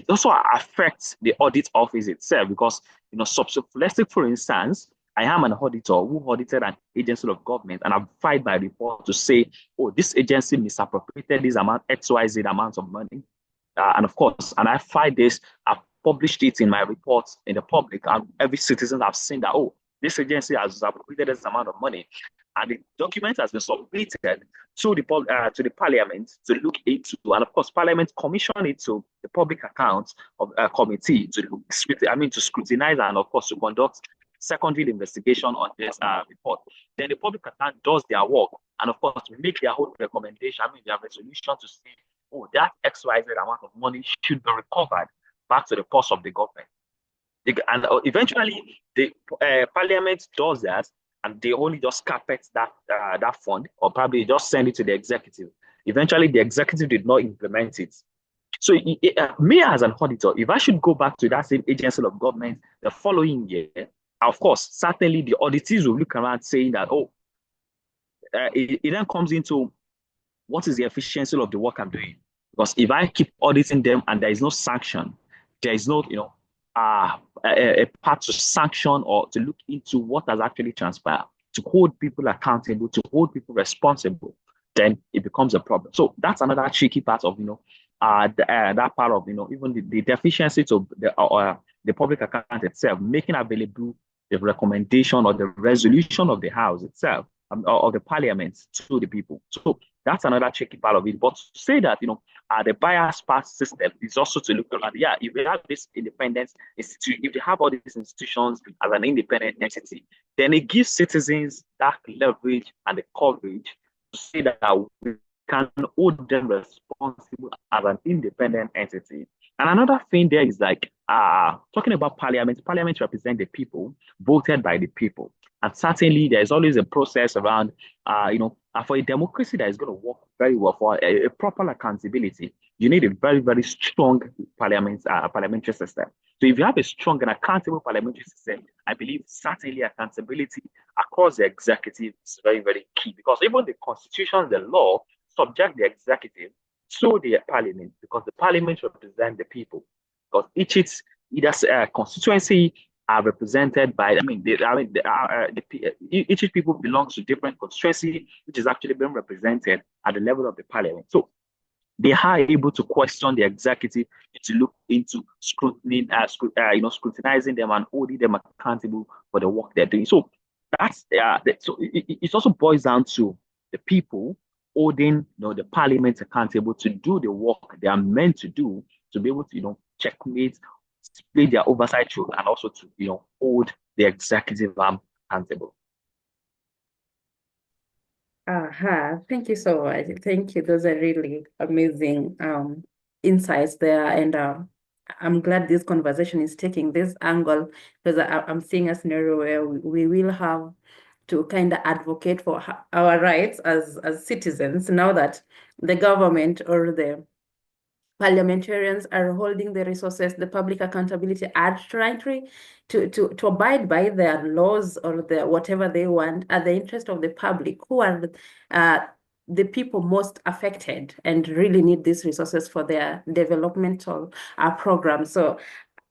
also affects the audit office itself, because, let's take, for instance, I am an auditor who audited an agency of government, and I've filed my report to say, oh, this agency misappropriated this amount, XYZ amount of money. And of course, and I filed this, I've published it in my reports in the public, and every citizen have seen that, oh, this agency has appropriated this amount of money, and the document has been submitted to the parliament to look into, and of course, parliament commissioned it to the public accounts of a committee to scrutinize and of course to conduct secondary investigation on this report. Then the public account does their work and of course make their own recommendation, their resolution to say, oh, that XYZ amount of money should be recovered back to the purse of the government. And eventually the parliament does that, and they only just carpet that fund, or probably just send it to the executive. Eventually, the executive did not implement it. So me as an auditor, if I should go back to that same agency of government the following year, of course, certainly the auditees will look around saying that, oh, it then comes into what is the efficiency of the work I'm doing? Because if I keep auditing them and there is no sanction, there is no, a part to sanction or to look into what has actually transpired, to hold people accountable, to hold people responsible, then it becomes a problem. So that's another tricky part of, that part of, even the deficiency to the public account itself, making available the recommendation or the resolution of the House itself, or the Parliament to the people. So that's another tricky part of it. But to say that, the bias pass system is also to look around, if we have this independent institute, if they have all these institutions as an independent entity, then it gives citizens that leverage and the coverage to say that we can hold them responsible as an independent entity. And another thing there is like, talking about parliament represents the people, voted by the people. And certainly there's always a process around, for a democracy that is going to work very well, for a proper accountability, you need a very, very strong parliamentary system. So if you have a strong and accountable parliamentary system, I believe certainly accountability across the executive is very, very key, because even the constitution, the law, subject the executive to the parliament, because the parliament represents the people. Because either constituency are represented by, each people belongs to different constituency, which is actually being represented at the level of the parliament. So they are able to question the executive, to look into scrutiny, scrutinizing them and holding them accountable for the work they're doing. So that's so it also boils down to the people holding the parliament accountable to do the work they are meant to do, to be able to checkmate, play their oversight role, and also to hold the executive arm accountable. Thank you so much. Thank you. Those are really amazing insights there, and I'm glad this conversation is taking this angle, because I'm seeing a scenario where we will have to kind of advocate for our rights as citizens, now that the government or the parliamentarians are holding the resources, the public accountability, are trying to abide by their laws or their whatever they want at the interest of the public, who are the people most affected and really need these resources for their developmental programs. So,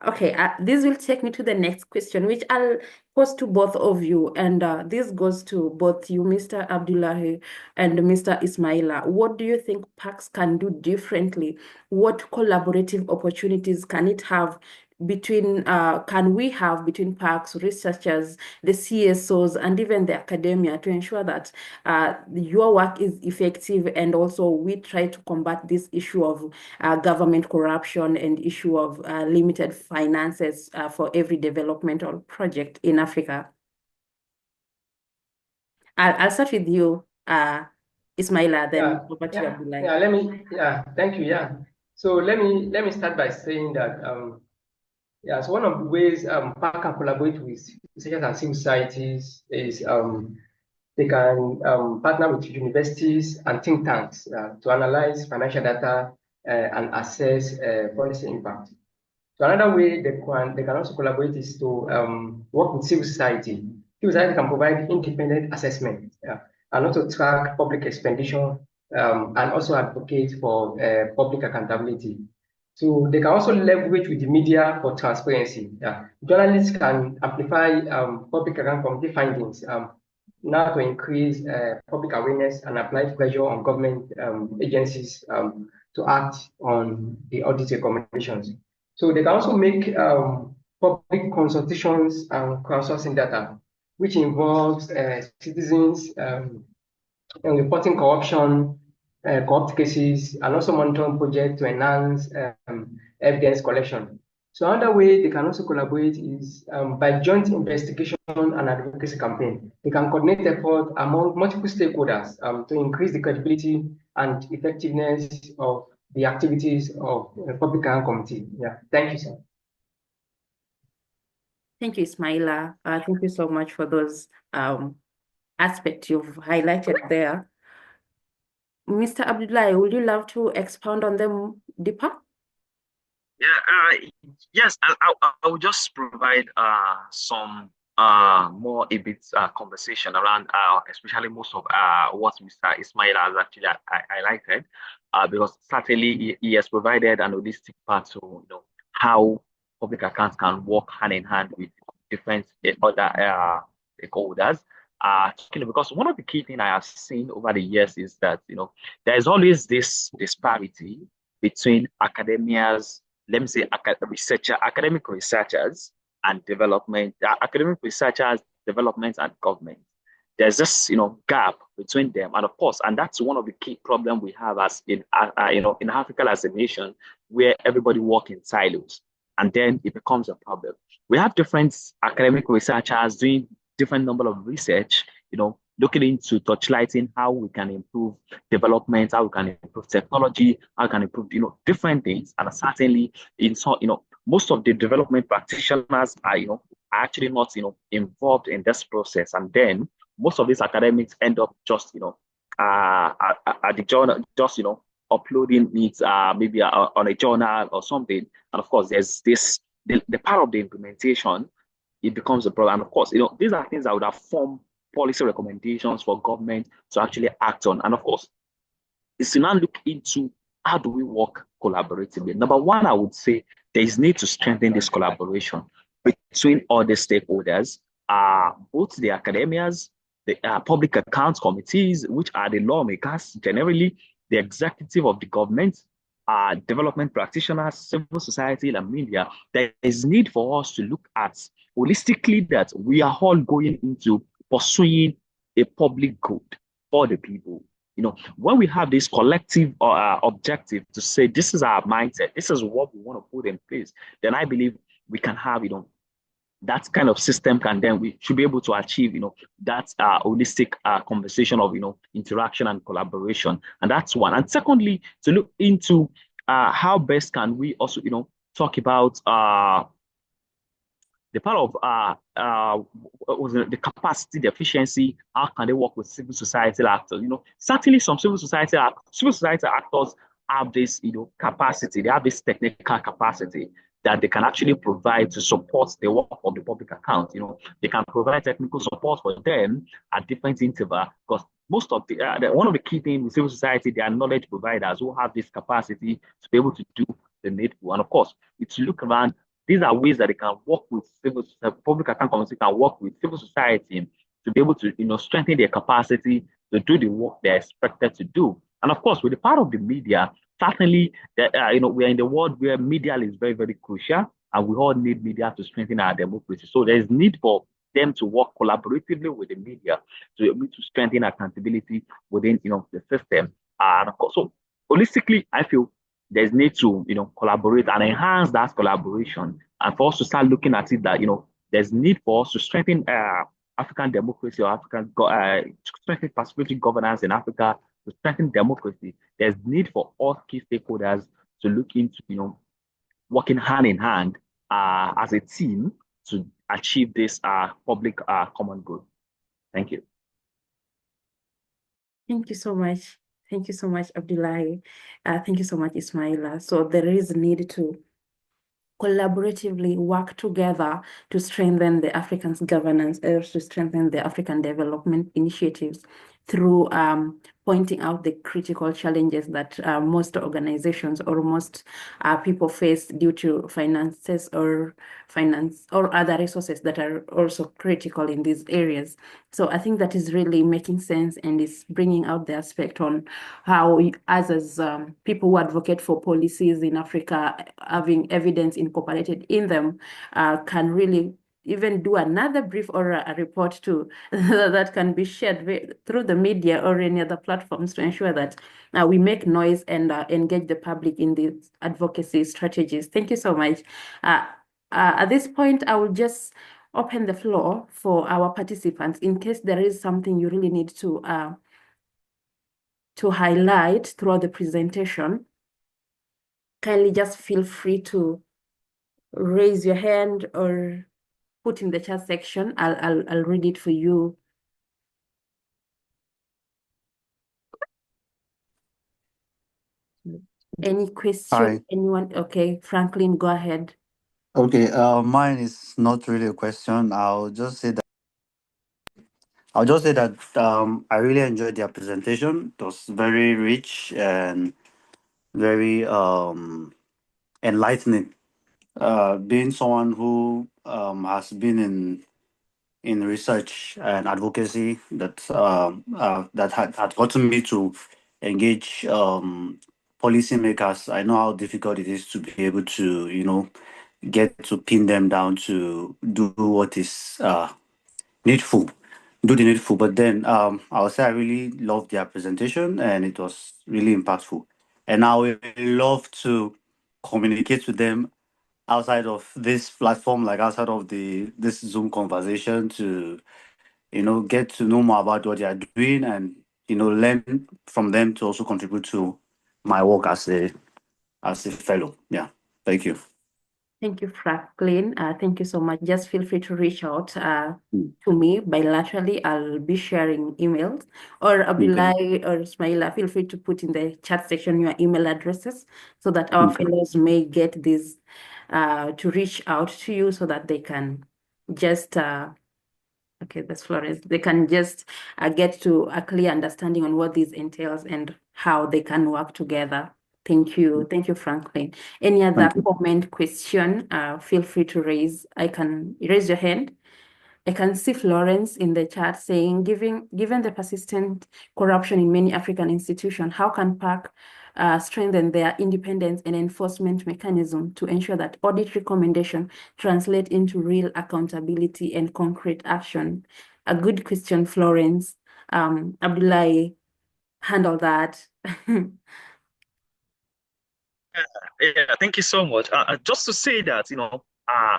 okay, this will take me to the next question, which I'll pose to both of you. And this goes to both you, Mr. Abdullahi and Mr. Ismaila. What do you think PACS can do differently? What collaborative opportunities can it have can we have between PACS, researchers, the CSOs, and even the academia, to ensure that your work is effective, and also we try to combat this issue of government corruption and issue of limited finances for every developmental project in Africa? I'll start with you, Ismaila, then over to Abdullahi. Thank you. So let me start by saying that so one of the ways PAC can collaborate with researchers and civil societies is they can partner with universities and think tanks to analyze financial data and assess policy impact. So another way they can also collaborate is to work with civil society. Civil society can provide independent assessment and also track public expenditure and also advocate for public accountability. So they can also leverage with the media for transparency. Journalists can amplify public account committee findings now to increase public awareness and apply pressure on government agencies to act on the audit recommendations. So they can also make public consultations and crowdsourcing data, which involves citizens and reporting corruption, corrupt cases, and also monitoring projects to enhance evidence collection. So another way they can also collaborate is by joint investigation and advocacy campaign. They can coordinate effort among multiple stakeholders to increase the credibility and effectiveness of the activities of the Public Account Committee. Yeah, thank you, sir. Thank you, Ismaila. Thank you so much for those aspects you've highlighted there. Mr. Abdullahi, would you love to expound on them deeper? Yeah, yes, I will just provide some more a bit conversation around especially most of what Mr. Ismail has actually highlighted, because certainly he has provided an holistic part to how public accounts can work hand in hand with different other stakeholders. Because one of the key things I have seen over the years is that there is always this disparity between academia's, let me say, academic researchers and academic researchers, development and government. There's this gap between them, and of course, and that's one of the key problems we have as in Africa as a nation, where everybody works in silos, and then it becomes a problem. We have different academic researchers doing different number of research, looking into touchlighting how we can improve development, how we can improve technology, how we can improve, different things. And certainly, most of the development practitioners are actually not, involved in this process. And then most of these academics end up just, at the journal, just, uploading it, maybe on a journal or something. And of course, there's the part of the implementation, it becomes a problem. And of course, these are things that would have formed policy recommendations for government to actually act on. And of course, it's to now look into how do we work collaboratively. Number one, I would say there is need to strengthen this collaboration between all the stakeholders, both the academias, the public accounts committees, which are the lawmakers, generally the executive of the government, development practitioners, civil society, and media. There is need for us to look at holistically that we are all going into pursuing a public good for the people. When we have this collective objective to say this is our mindset, this is what we want to put in place, then I believe we can have, that kind of system we should be able to achieve, that holistic conversation of, interaction and collaboration. And that's one. And secondly, to look into how best can we also, talk about the part of the capacity, the efficiency, how can they work with civil society actors? Certainly some civil society actors have this, capacity, they have this technical capacity that they can actually provide to support the work of the public account. They can provide technical support for them at different intervals, because most of one of the key things with civil society, they are knowledge providers who have this capacity to be able to do the needful. And of course, it's to look around. These are ways that they can work with public account committee can work with civil society to be able to, strengthen their capacity to do the work they're expected to do. And of course, with the part of the media, certainly, we're in the world where media is very, very crucial, and we all need media to strengthen our democracy. So there's need for them to work collaboratively with the media to strengthen accountability within, the system. And of course, so holistically, I feel there's need to, collaborate and enhance that collaboration, and for us to start looking at it that, there's need for us to strengthen African democracy, or strengthen participatory governance in Africa, to strengthen democracy. There's need for all key stakeholders to look into, working hand in hand as a team to achieve this public common good. Thank you. Thank you so much. Thank you so much, Abdullahi. Thank you so much, Ismaila. So there is need to collaboratively work together to strengthen the African governance, to strengthen the African development initiatives. through pointing out the critical challenges that most organizations or most people face due to finances or other resources that are also critical in these areas. So I think that is really making sense and is bringing out the aspect on how as people who advocate for policies in Africa, having evidence incorporated in them can really even do another brief or a report too that can be shared through the media or any other platforms to ensure that we make noise and engage the public in these advocacy strategies. Thank you so much. At this point, I will just open the floor for our participants in case there is something you really need to highlight throughout the presentation. Kindly just feel free to raise your hand or put in the chat section. I'll read it for you. Any question? Hi. Anyone? Okay, Franklin, go ahead. Okay, mine is not really a question. I'll just say that I really enjoyed their presentation. It was very rich and very enlightening. Being someone who has been in research and advocacy, that had gotten me to engage policymakers. I know how difficult it is to be able to, get to pin them down to do what is needful, do the needful. But then I would say I really loved their presentation and it was really impactful. And I would love to communicate with them outside of this platform, like outside of this Zoom conversation, to get to know more about what they are doing and learn from them to also contribute to my work as a fellow. Yeah, thank you. Thank you, Franklin. Thank you so much. Just feel free to reach out to Mm. me bilaterally. I'll be sharing emails, or Abdullah or Ismaila, feel free to put in the chat section your email addresses so that our Okay. fellows may get this to reach out to you so that they can just okay, that's Florence. They can just get to a clear understanding on what this entails and how they can work together. Thank you. Thank you, Franklin. Any other Thank you. comment, question, feel free to raise. I can raise your hand. I can see Florence in the chat saying, given the persistent corruption in many African institutions, how can PAC strengthen their independence and enforcement mechanism to ensure that audit recommendation translate into real accountability and concrete action? A good question, Florence. Abdullah, handle that. Yeah, thank you so much. Just to say that, uh,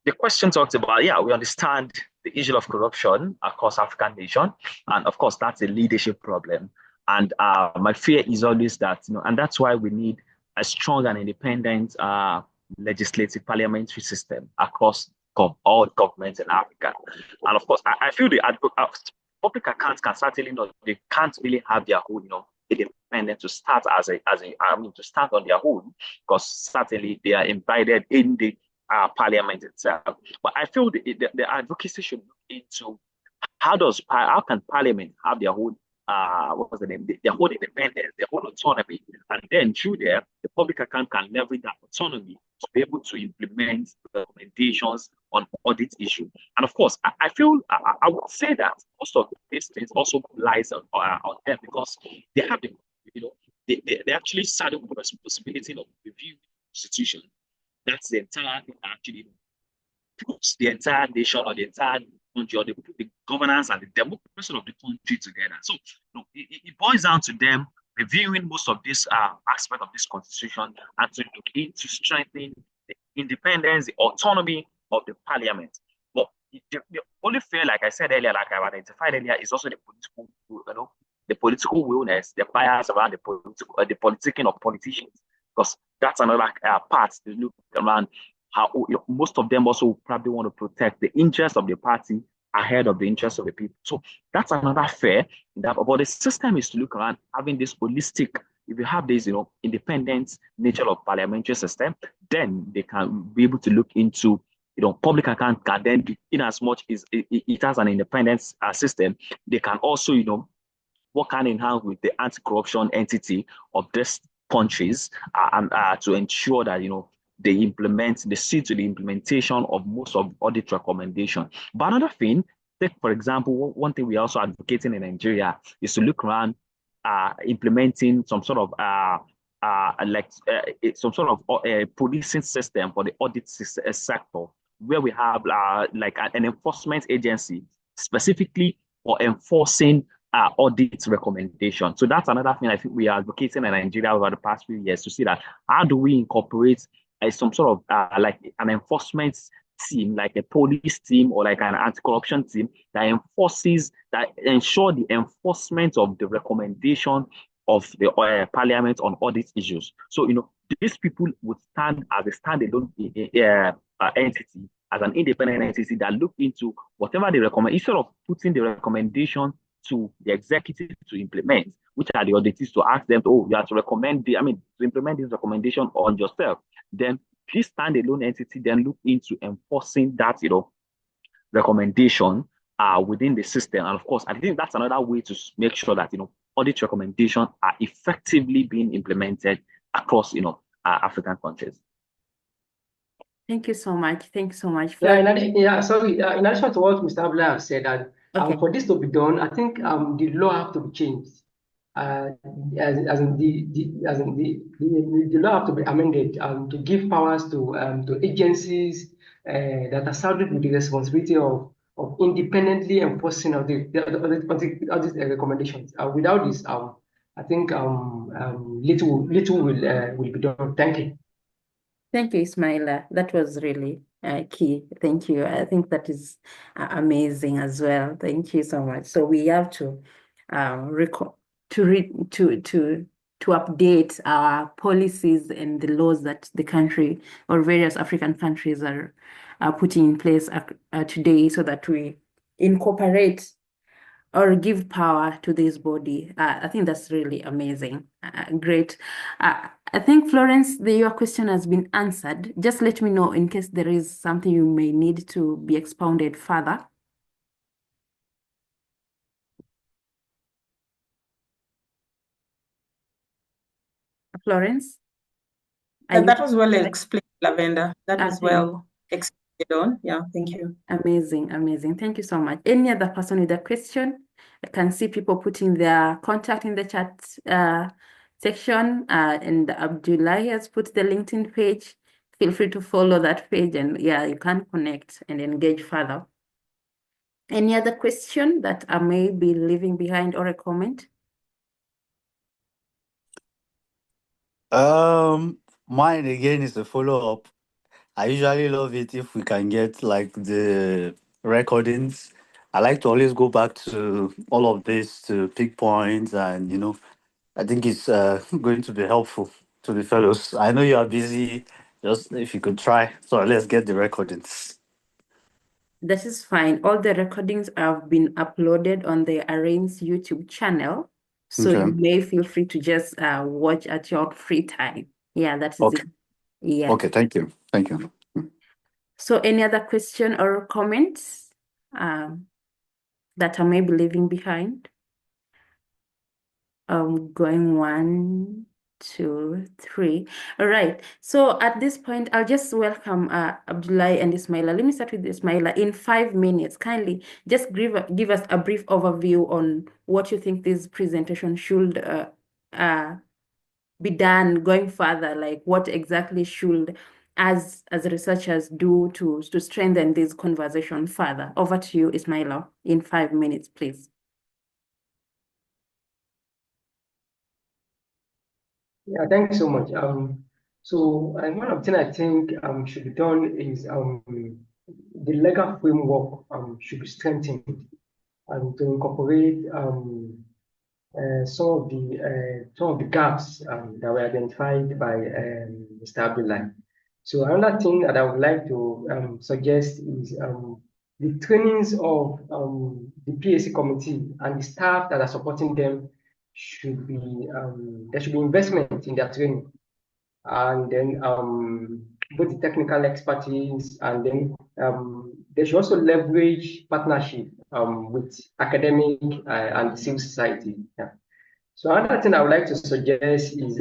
the question talks about, yeah, we understand the issue of corruption across African nation, and of course, that's a leadership problem. And my fear is always that, and that's why we need a strong and independent legislative parliamentary system across all governments in Africa. And of course, I feel the public accounts can certainly not, they can't really have their own, independent to start to start on their own, because certainly they are invited in the parliament itself. But I feel the advocacy should look into how can parliament have their own what was the name, their own independence, their own autonomy, and then through there, the public account can leverage that autonomy to be able to implement recommendations on audit issue. And of course, I feel I would say that most of these things also lies on them, because they have they actually saddle with the responsibility of review institution. That's the entire thing actually puts the entire nation or the entire country, or they put the governance and the democracy of the country together. So it boils down to them reviewing most of this aspect of this constitution and to look into strengthening the independence, the autonomy of the parliament. But the only fear, like I said earlier, like I identified earlier, is also the political willness, the bias around the politicking of politicians, because that's another part to look around how most of them also probably want to protect the interests of the party ahead of the interests of the people. So that's another fear. But the system is to look around having this holistic. If you have this, independent nature of parliamentary system, then they can be able to look into, public account can then be, in as much as it has an independent system, they can also, work hand in hand with the anti-corruption entity of these countries and to ensure that, they see to the implementation of most of audit recommendations. But another thing, take for example, one thing we are also advocating in Nigeria is to look around implementing some sort of some sort of policing system for the audit sector, where we have like an enforcement agency specifically for enforcing audit recommendation. So that's another thing I think we are advocating in Nigeria over the past few years, to see that how do we incorporate some sort of like an enforcement team, like a police team or like an anti-corruption team that ensure the enforcement of the recommendation of the parliament on audit issues. So, these people would stand as a standalone entity, as an independent entity that look into whatever they recommend, instead of putting the recommendation to the executive to implement, which are the auditors to ask them, you have to to implement this recommendation on yourself. Then this standalone entity then look into enforcing that, recommendation within the system. And of course, I think that's another way to make sure that, audit recommendations are effectively being implemented across, African countries. Thank you so much. Thank you so much. Yeah, in addition to what Mr. Abdullah has said, that for this to be done, I think the law have to be changed. As in the law have to be amended to give powers to agencies that are saddled with the responsibility of independently enforcing of the recommendations. Without this, I think little will be done. Thank you. Thank you, Ismaila. That was really key. Thank you. I think that is amazing as well. Thank you so much. So we have to to update our policies and the laws that the country or various African countries are putting in place today, so that we incorporate or give power to this body. I think that's really amazing. Great. I think, Florence, your question has been answered. Just let me know in case there is something you may need to be expounded further. Florence? That was well explained, Lavender. That was well explained on. Yeah, thank you. Amazing, amazing. Thank you so much. Any other person with a question? I can see people putting their contact in the chat section, and Abdullah has put the LinkedIn page. Feel free to follow that page, and you can connect and engage further. Any other question that I may be leaving behind, or a comment? Mine again is a follow-up. I usually love it if we can get like the recordings. I like to always go back to all of this to pick points, and I think it's going to be helpful to the fellows. I know you are busy. Just if you could try. So let's get the recordings. That is fine. All the recordings have been uploaded on the ARAIGNS YouTube channel. So you may feel free to just watch at your free time. Yeah, that is it. Yeah. Okay, thank you. Thank you. So any other question or comments that I may be leaving behind? Going 1, 2, 3. All right. So at this point, I'll just welcome Abdullah and Ismaila. Let me start with Ismaila. In 5 minutes, kindly just give us a brief overview on what you think this presentation should be done going further. Like, what exactly should as researchers do to strengthen this conversation further? Over to you, Ismaila, in 5 minutes, please. Yeah, thank you so much. One of the things I think should be done is the legal framework should be strengthened and to incorporate some of the gaps that were identified by Mr. Abdullah. So another thing that I would like to suggest is the trainings of the PAC committee and the staff that are supporting them should be there should be investment in their training, and then both the technical expertise, and then they should also leverage partnership with academic and civil society. Yeah. So another thing I would like to suggest is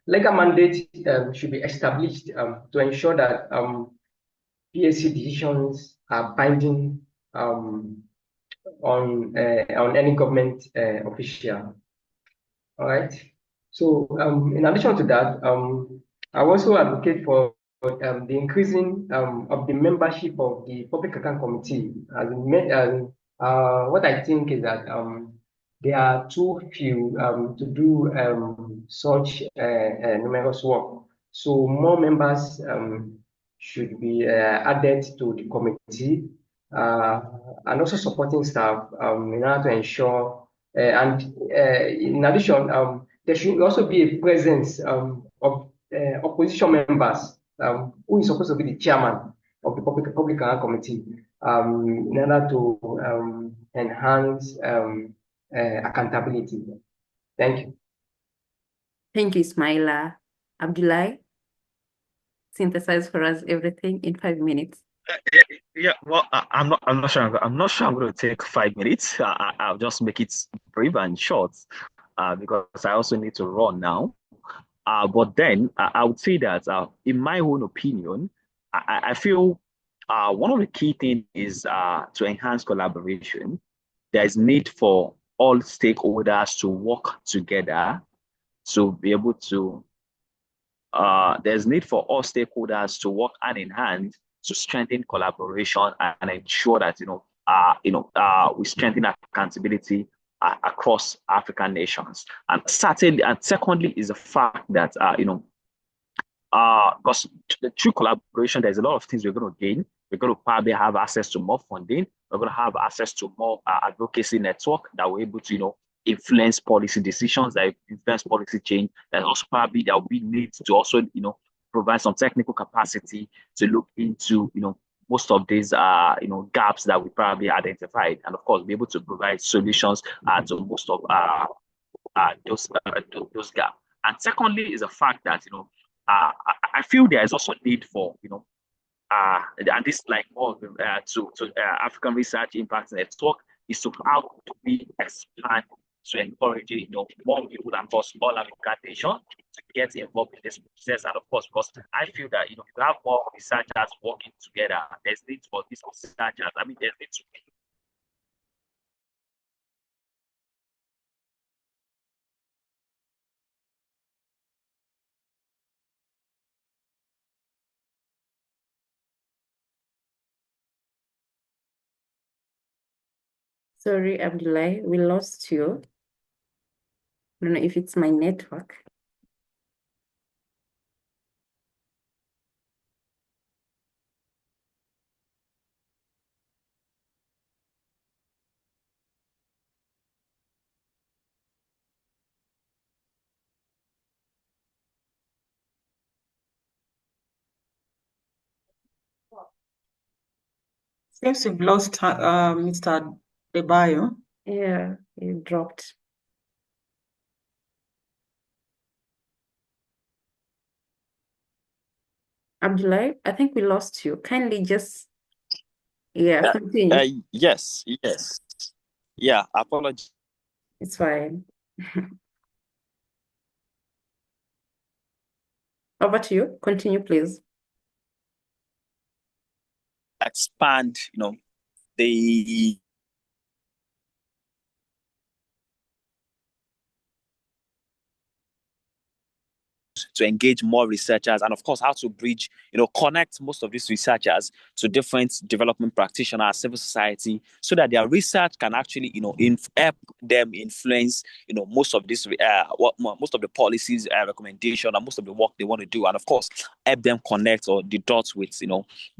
legal mandate should be established to ensure that PSC decisions are binding on any government official. All right. So in addition to that, I also advocate for the increasing of the membership of the Public Account Committee. What I think is that there are too few to do such numerous work. So more members should be added to the committee, and also supporting staff in order to ensure. In addition, there should also be a presence of opposition members who is supposed to be the chairman of the Public Account Committee in order to enhance accountability. Thank you. Thank you, Ismaila. Abdullahi, synthesize for us everything in 5 minutes. Yeah, well, I'm not sure. I'm not sure I'm going to take 5 minutes. I'll just make it brief and short, because I also need to run now. But then I would say that, in my own opinion, I feel one of the key things is to enhance collaboration. There is need for all stakeholders to work together to be able to. There's need for all stakeholders to work hand in hand to strengthen collaboration and ensure that we strengthen accountability across African nations. And certainly, and secondly, is the fact that because through collaboration, there's a lot of things we're going to gain. We're going to probably have access to more funding. We're going to have access to more advocacy network that we're able to influence policy decisions, that influence policy change. That also probably there will be needs to also provide some technical capacity to look into most of these gaps that we probably identified, and of course be able to provide solutions to most of those gaps. And secondly is the fact that I feel there is also need for and this like more to African Research Impact Network is to how do we expand to encourage more people across all African nations to get involved in this process. And of course, because I feel that if you have more researchers working together, there's need for these researchers. I mean, there's need to be. Sorry, Abdullahi, we lost you. I don't know if it's my network. Seems we've lost Mr. Debayo. Yeah, it dropped. Abdullahi, I think we lost you. Kindly just, continue. Yes. Yeah, apologies. It's fine. Over to you. Continue, please. Expand, the to engage more researchers, and of course how to bridge, connect most of these researchers to different development practitioners, civil society, so that their research can actually, help them influence, most of this, most of the policies, recommendation, and most of the work they want to do, and of course help them connect or the dots with,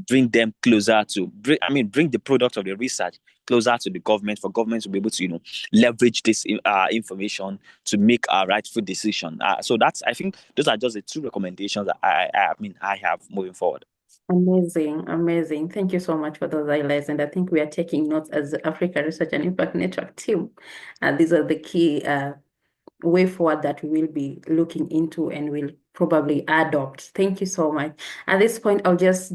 bring them closer to, bring the product of the research closer to the government, for government to be able to, leverage this information to make a rightful decision. So I think those are just the two recommendations that I have moving forward. Amazing. Thank you so much for those highlights. And I think we are taking notes as the Africa Research and Impact Network team. These are the key way forward that we will be looking into and will probably adopt. Thank you so much. At this point, I'll just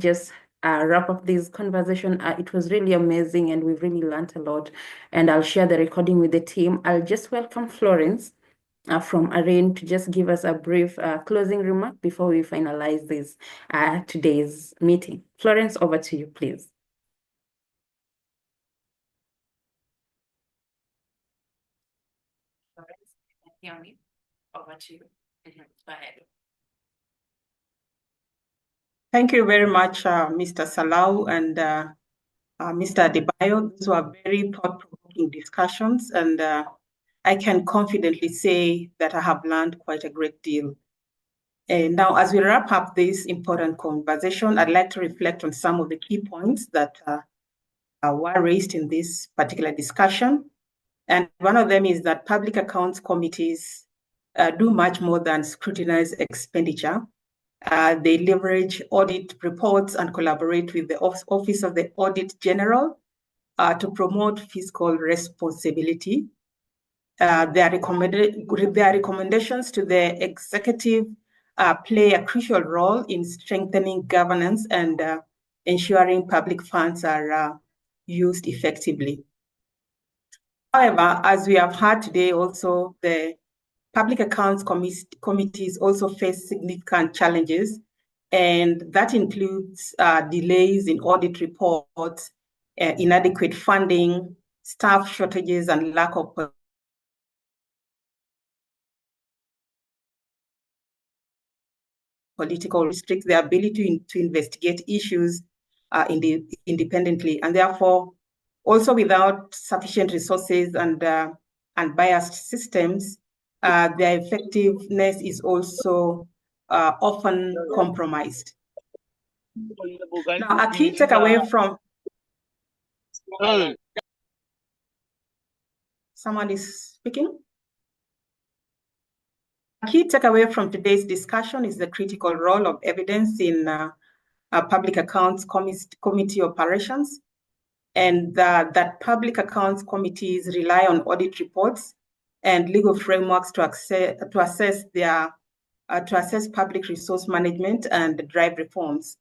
wrap up this conversation. It was really amazing, and we've really learned a lot. And I'll share the recording with the team. I'll just welcome Florence from AREN to just give us a brief closing remark before we finalize this today's meeting. Florence, over to you, please. Florence, can you hear me? Over to you. Go ahead. Thank you very much, Mr. Salau and Mr. Adebayo. These were very thought-provoking discussions, and I can confidently say that I have learned quite a great deal. And now, as we wrap up this important conversation, I'd like to reflect on some of the key points that were raised in this particular discussion. And one of them is that public accounts committees do much more than scrutinize expenditure. They leverage audit reports and collaborate with the Office of the Audit General to promote fiscal responsibility. Their recommendations to the executive play a crucial role in strengthening governance and ensuring public funds are used effectively. However, as we have heard today, also the public accounts committees also face significant challenges, and that includes delays in audit reports, inadequate funding, staff shortages, and lack of political restricts their ability to investigate issues independently, and therefore also without sufficient resources and biased systems, their effectiveness is also often compromised. Now, a key takeaway from someone is speaking. A key takeaway from today's discussion is the critical role of evidence in public accounts committee operations, and that public accounts committees rely on audit reports and legal frameworks to assess public resource management and drive reforms.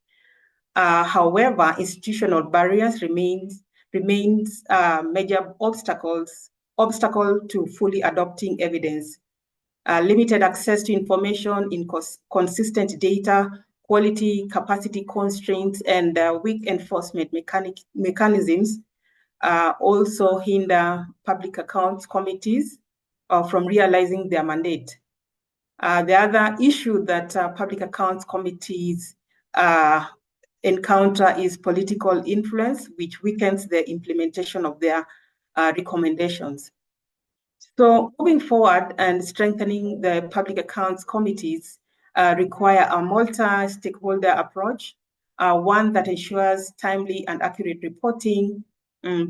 However, institutional barriers remains major obstacle to fully adopting evidence. Limited access to information, inconsistent data, quality, capacity constraints, and weak enforcement mechanisms also hinder public accounts committees from realizing their mandate. The other issue that public accounts committees encounter is political influence, which weakens the implementation of their recommendations. So moving forward and strengthening the public accounts committees require a multi-stakeholder approach, one that ensures timely and accurate reporting,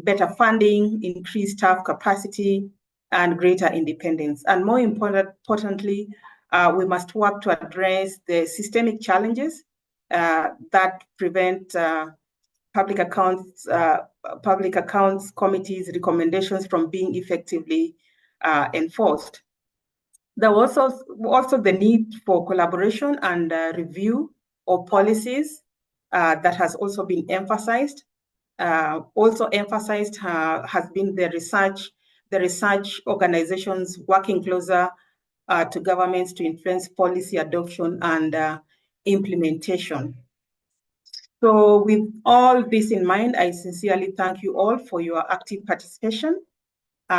better funding, increased staff capacity, and greater independence. And more importantly, we must work to address the systemic challenges that prevent public accounts committees' recommendations from being effectively enforced. There was also the need for collaboration and review of policies that has also been emphasized. Also emphasized has been the research organizations working closer to governments to influence policy adoption and implementation. So with all this in mind, I sincerely thank you all for your active participation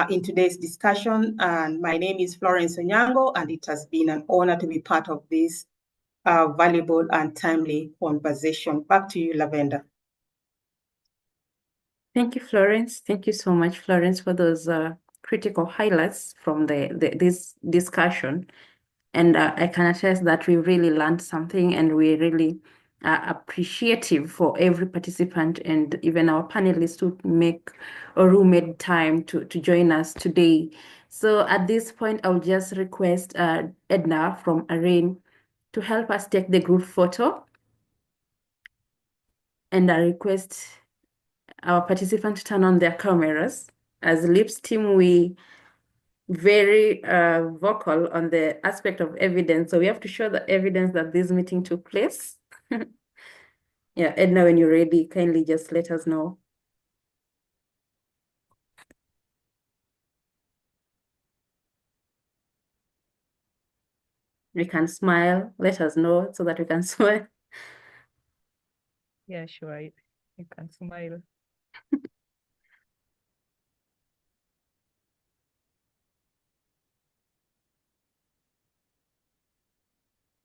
in today's discussion. And my name is Florence Onyango, and it has been an honor to be part of this valuable and timely conversation. Back to you, Lavender. Thank you, Florence. Thank you so much, Florence, for those critical highlights from this discussion. And I can attest that we really learned something, and we really appreciative for every participant and even our panelists who made time to join us today. So at this point, I'll just request Edna from AREN to help us take the group photo. And I request our participants to turn on their cameras. As LIPS team, we very vocal on the aspect of evidence. So we have to show the evidence that this meeting took place. Yeah, Edna, when you're ready, kindly just let us know. We can smile, let us know so that we can smile. Yeah, sure. You can smile.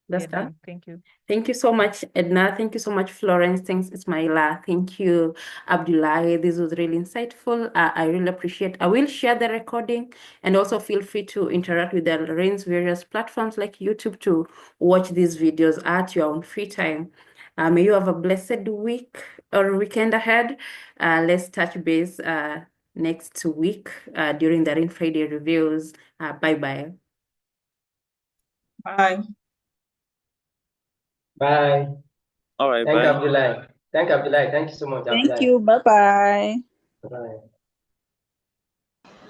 That's Yeah, done. done. Thank you. Thank you so much, Edna. Thank you so much, Florence. Thanks, Ismaila. Thank you, Abdullahi. This was really insightful. I really appreciate. I will share the recording, and also feel free to interact with the RAIN's various platforms like YouTube to watch these videos at your own free time. May you have a blessed week or weekend ahead. Let's touch base next week during the RAIN Friday reviews. Bye-bye. Bye. Bye. All right, Thank bye. Abdullah. Thank Abdullah. Thank you so much, Thank Abdullah. you. Bye-bye. Bye.